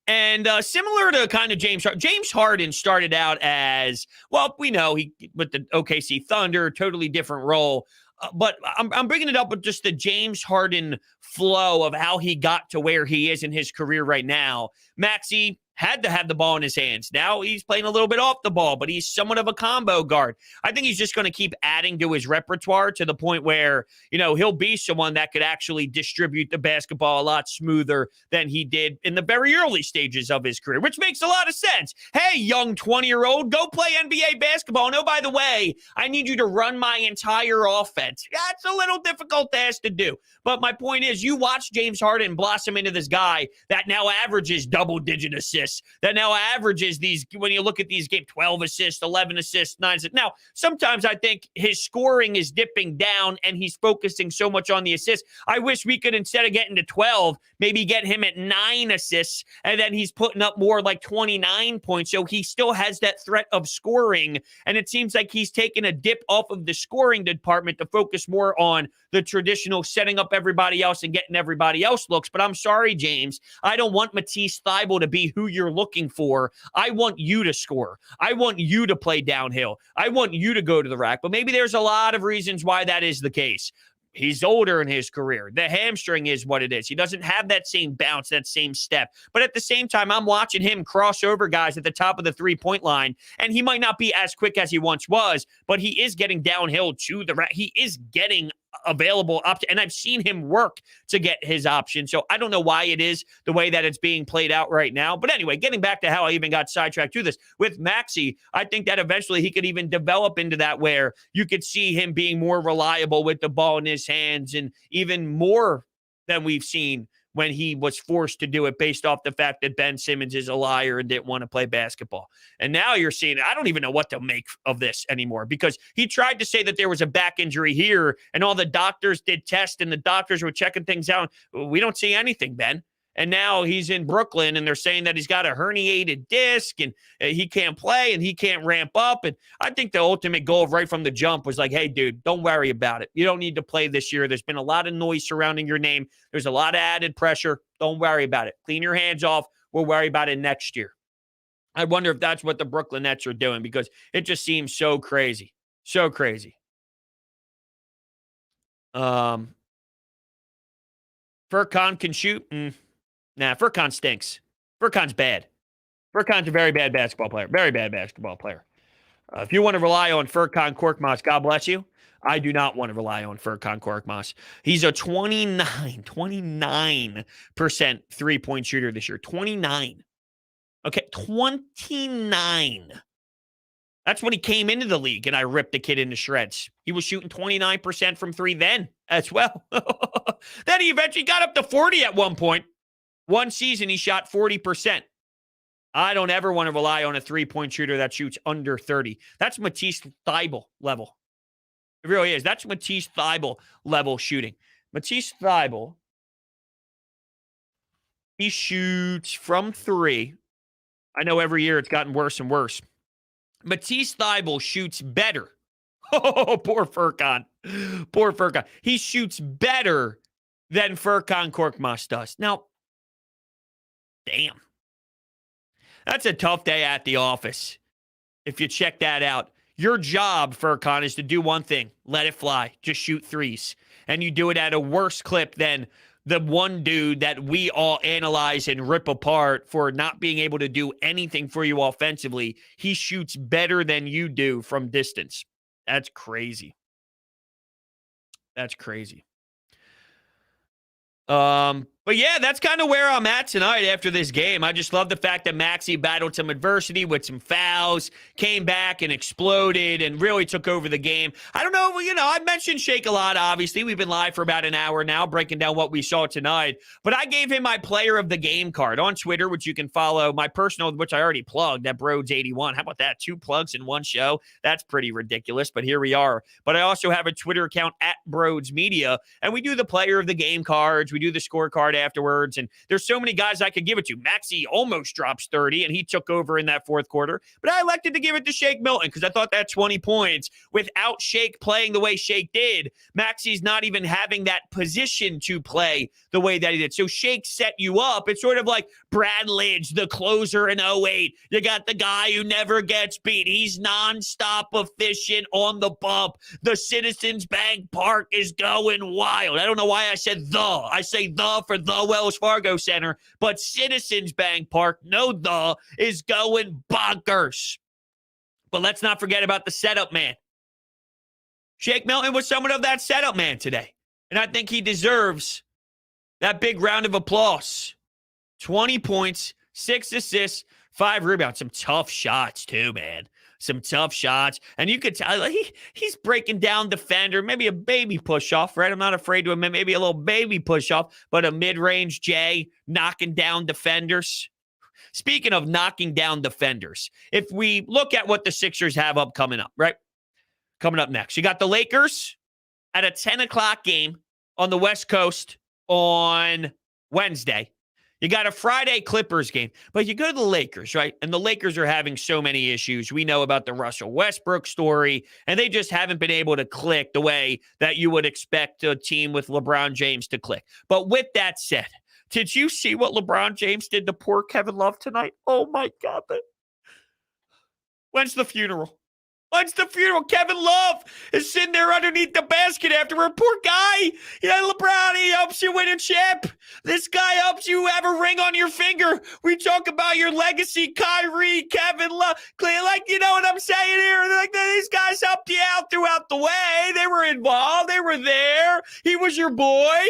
And similar to kind of James Harden started out as, well, we know he with the OKC Thunder, totally different role. But I'm bringing it up with just the James Harden flow of how he got to where he is in his career right now. Maxey had to have the ball in his hands. Now he's playing a little bit off the ball, but he's somewhat of a combo guard. I think he's just going to keep adding to his repertoire to the point where, he'll be someone that could actually distribute the basketball a lot smoother than he did in the very early stages of his career, which makes a lot of sense. Hey, young 20-year-old, go play NBA basketball. And oh, by the way, I need you to run my entire offense. That's a little difficult to ask to do. But my point is, you watch James Harden blossom into this guy that now averages double-digit assists, that now averages these, when you look at these games, 12 assists, 11 assists, 9 assists. Now, sometimes I think his scoring is dipping down and he's focusing so much on the assists. I wish we could, instead of getting to 12, maybe get him at 9 assists, and then he's putting up more like 29 points. So he still has that threat of scoring, and it seems like he's taken a dip off of the scoring department to focus more on the traditional setting up everybody else and getting everybody else looks. But I'm sorry, James, I don't want Matisse Thybulle to be who you're looking for. I want you to score. I want you to play downhill. I want you to go to the rack. But maybe there's a lot of reasons why that is the case. He's older in his career. The hamstring is what it is. He doesn't have that same bounce, that same step. But at the same time, I'm watching him cross over guys at the top of the three-point line, and he might not be as quick as he once was, but he is getting downhill to the rack. He is getting available option, and I've seen him work to get his option. So I don't know why it is the way that it's being played out right now. But anyway, getting back to how I even got sidetracked to this with Maxey, I think that eventually he could even develop into that where you could see him being more reliable with the ball in his hands, and even more than we've seen when he was forced to do it based off the fact that Ben Simmons is a liar and didn't want to play basketball. And now you're seeing, I don't even know what to make of this anymore, because he tried to say that there was a back injury here and all the doctors did tests and the doctors were checking things out. We don't see anything, Ben. And now he's in Brooklyn and they're saying that he's got a herniated disc and he can't play and he can't ramp up. And I think the ultimate goal right from the jump was like, hey, dude, don't worry about it. You don't need to play this year. There's been a lot of noise surrounding your name. There's a lot of added pressure. Don't worry about it. Clean your hands off. We'll worry about it next year. I wonder if that's what the Brooklyn Nets are doing, because it just seems so crazy. So crazy. Furkan can shoot. Nah, Furkan stinks. Furkan's bad. Furkan's a very bad basketball player. Very bad basketball player. If you want to rely on Furkan Korkmaz, God bless you. I do not want to rely on Furkan Korkmaz. He's a 29% three-point shooter this year. 29. Okay, 29. That's when he came into the league, and I ripped the kid into shreds. He was shooting 29% from three then as well. Then he eventually got up to 40 at one point. One season, he shot 40%. I don't ever want to rely on a three-point shooter that shoots under 30. That's Matisse Thybulle level. It really is. That's Matisse Thybulle level shooting. Matisse Thybulle, he shoots from three. I know every year it's gotten worse and worse. Matisse Thybulle shoots better. Oh, poor Furkan. Poor Furkan. He shoots better than Furkan Korkmaz does. Now, damn. That's a tough day at the office. If you check that out, your job, Furkan, is to do one thing. Let it fly. Just shoot threes. And you do it at a worse clip than the one dude that we all analyze and rip apart for not being able to do anything for you offensively. He shoots better than you do from distance. That's crazy. That's crazy. But yeah, that's kind of where I'm at tonight after this game. I just love the fact that Maxey battled some adversity with some fouls, came back and exploded and really took over the game. I don't know, I mentioned Shake a lot, obviously. We've been live for about an hour now, breaking down what we saw tonight. But I gave him my player of the game card on Twitter, which you can follow. My personal, which I already plugged, at Broads81. How about that? 2 plugs in one show? That's pretty ridiculous, but here we are. But I also have a Twitter account at Broads Media, and we do the player of the game cards. We do the scorecard afterwards, and there's so many guys I could give it to. Maxey almost drops 30, and he took over in that fourth quarter, but I elected to give it to Shake Milton because I thought that 20 points, without Shake playing the way Shake did, Maxey's not even having that position to play the way that he did. So Shake set you up. It's sort of like Brad Lidge, the closer in 08. You got the guy who never gets beat. He's nonstop efficient on the bump. The Citizens Bank Park is going wild. I don't know why I said the. I say the for the Wells Fargo Center, but Citizens Bank Park, no the, is going bonkers. But let's not forget about the setup man. Shake Milton was somewhat of that setup man today, and I think he deserves that big round of applause. 20 points, 6 assists, 5 rebounds. Some tough shots too, man. Some tough shots. And you could tell he's breaking down defender, maybe a baby push-off, right? I'm not afraid to admit maybe a little baby push-off, but a mid-range J knocking down defenders. Speaking of knocking down defenders, if we look at what the Sixers have coming up, right? Coming up next. You got the Lakers at a 10 o'clock game on the West Coast on Wednesday. You got a Friday Clippers game, but you go to the Lakers, right? And the Lakers are having so many issues. We know about the Russell Westbrook story, and they just haven't been able to click the way that you would expect a team with LeBron James to click. But with that said, did you see what LeBron James did to poor Kevin Love tonight? Oh, my God. When's the funeral? When's the funeral? Kevin Love is sitting there underneath the basket afterward. Poor guy. LeBron, he helps you win a chip. This guy helps you have a ring on your finger. We talk about your legacy, Kyrie, Kevin Love. You know what I'm saying here? These guys helped you out throughout the way. They were involved. They were there. He was your boy.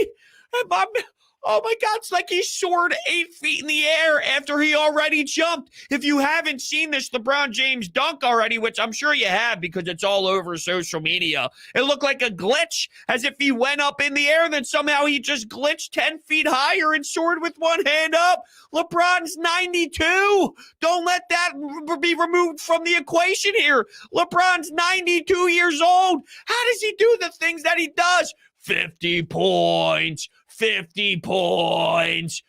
Oh, my God, it's like he soared 8 feet in the air after he already jumped. If you haven't seen this LeBron James dunk already, which I'm sure you have because it's all over social media, it looked like a glitch, as if he went up in the air and then somehow he just glitched 10 feet higher and soared with one hand up. LeBron's 92. Don't let that be removed from the equation here. LeBron's 92 years old. How does he do the things that he does? 50 points. 50 points,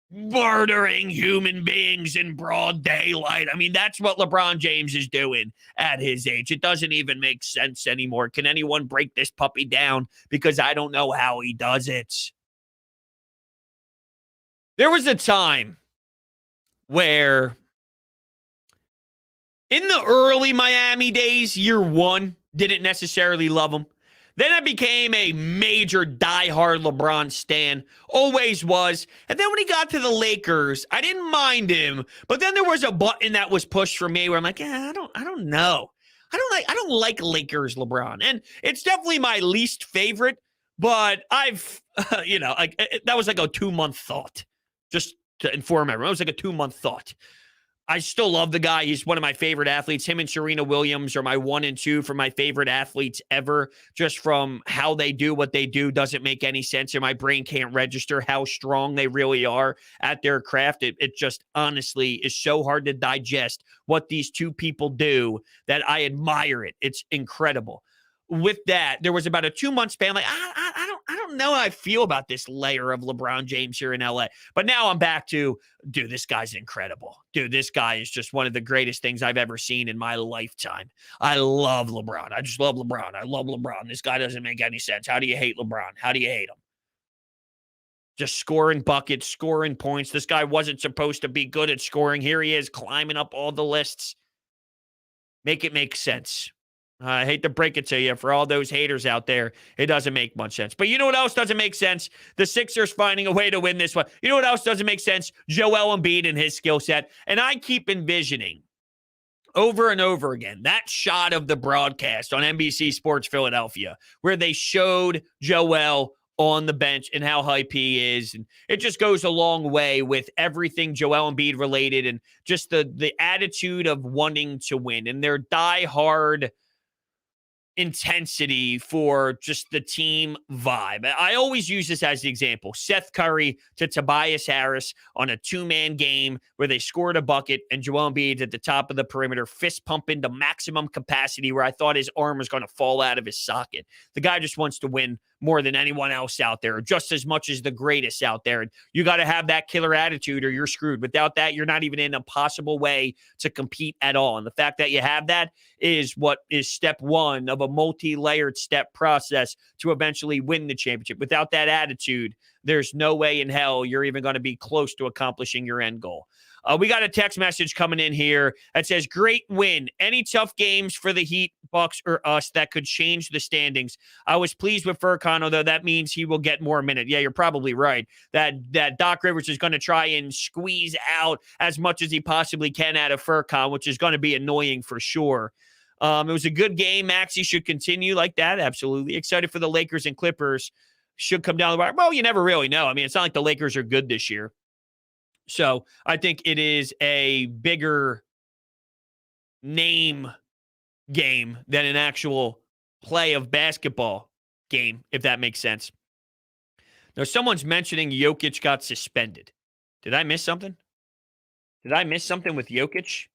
murdering human beings in broad daylight. I mean, that's what LeBron James is doing at his age. It doesn't even make sense anymore. Can anyone break this puppy down? Because I don't know how he does it. There was a time where in the early Miami days, year 1, Didn't necessarily love him. Then I became a major diehard LeBron stan. Always was. And then when he got to the Lakers, I didn't mind him. But then there was a button that was pushed for me where I'm like, I don't know. I don't like Lakers LeBron. And it's definitely my least favorite, but I've, that was like a 2-month thought. Just to inform everyone, it was like a 2-month thought. I still love the guy. He's one of my favorite athletes. Him and Serena Williams are my 1 and 2 for my favorite athletes ever. Just from how they do what they do doesn't make any sense, and my brain can't register how strong they really are at their craft. It just honestly is so hard to digest what these two people do that I admire it. It's incredible. With that, there was about a 2-month span. Like, I don't know how I feel about this layer of LeBron James here in LA. But now I'm back to, dude, this guy's incredible. Dude, this guy is just one of the greatest things I've ever seen in my lifetime. I love LeBron. I just love LeBron. I love LeBron. This guy doesn't make any sense. How do you hate LeBron? How do you hate him? Just scoring buckets, scoring points. This guy wasn't supposed to be good at scoring. Here he is climbing up all the lists. Make it make sense. I hate to break it to you, for all those haters out there, it doesn't make much sense. But you know what else doesn't make sense? The Sixers finding a way to win this one. You know what else doesn't make sense? Joel Embiid and his skill set. And I keep envisioning over and over again that shot of the broadcast on NBC Sports Philadelphia where they showed Joel on the bench and how hype he is. And it just goes a long way with everything Joel Embiid related and just the attitude of wanting to win and their diehard intensity for just the team vibe. I always use this as the example. Seth Curry to Tobias Harris on a 2-man game where they scored a bucket and Joel Embiid at the top of the perimeter, fist pumping to maximum capacity where I thought his arm was going to fall out of his socket. The guy just wants to win more than anyone else out there, just as much as the greatest out there. And you got to have that killer attitude or you're screwed. Without that, you're not even in a possible way to compete at all. And the fact that you have that is what is step one of a multi-layered step process to eventually win the championship. Without that attitude, there's no way in hell you're even going to be close to accomplishing your end goal. We got a text message coming in here that says, great win. Any tough games for the Heat, Bucks, or us that could change the standings? I was pleased with Furkan, although that means he will get more minutes. Yeah, you're probably right. That Doc Rivers is going to try and squeeze out as much as he possibly can out of Furkan, which is going to be annoying for sure. It was a good game. Maxey should continue like that. Absolutely. Excited for the Lakers and Clippers. Should come down the wire. Well, you never really know. I mean, it's not like the Lakers are good this year. So I think it is a bigger name game than an actual play of basketball game, if that makes sense. Now, someone's mentioning Jokic got suspended. Did I miss something? Did I miss something with Jokic?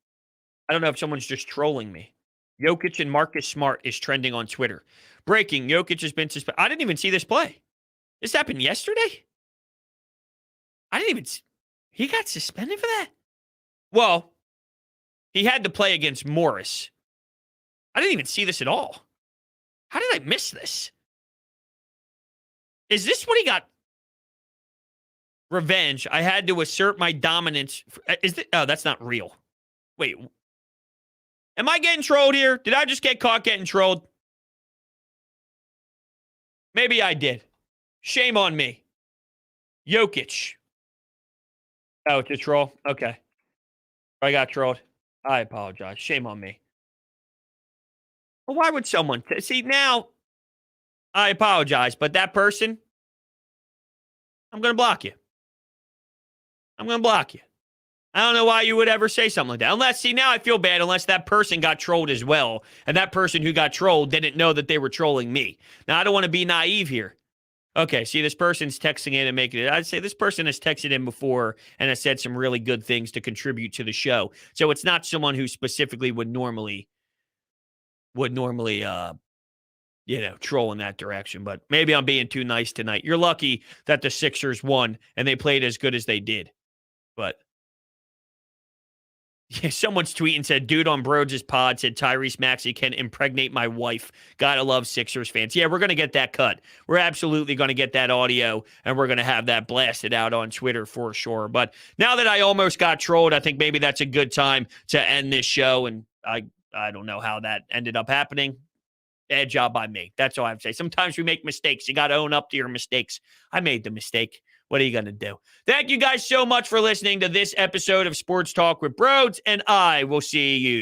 I don't know if someone's just trolling me. Jokic and Marcus Smart is trending on Twitter. Breaking, Jokic has been suspended. I didn't even see this play. This happened yesterday? I didn't even... He got suspended for that? Well, he had to play against Morris. I didn't even see this at all. How did I miss this? Is this what he got? Revenge. I had to assert my dominance. Oh, that's not real. Wait. Am I getting trolled here? Did I just get caught getting trolled? Maybe I did. Shame on me. Jokic. Oh, it's a troll? Okay. I got trolled. I apologize. Shame on me. Well, why would someone... See, now, I apologize, but that person, I'm going to block you. I'm going to block you. I don't know why you would ever say something like that. Unless, see, now I feel bad unless that person got trolled as well, and that person who got trolled didn't know that they were trolling me. Now, I don't want to be naive here. Okay, see, this person's texting in and making it. I'd say this person has texted in before and has said some really good things to contribute to the show. So it's not someone who specifically would normally, troll in that direction. But maybe I'm being too nice tonight. You're lucky that the Sixers won and they played as good as they did. But yeah, someone's tweeting said, dude on Broads' pod said Tyrese Maxey can impregnate my wife. Gotta love Sixers fans. Yeah, we're going to get that cut. We're absolutely going to get that audio, and we're going to have that blasted out on Twitter for sure. But now that I almost got trolled, I think maybe that's a good time to end this show. And I don't know how that ended up happening. bad job by me. That's all I have to say. Sometimes we make mistakes. You got to own up to your mistakes. I made the mistake. What are you going to do? Thank you guys so much for listening to this episode of Sports Talk with Broads, and I will see you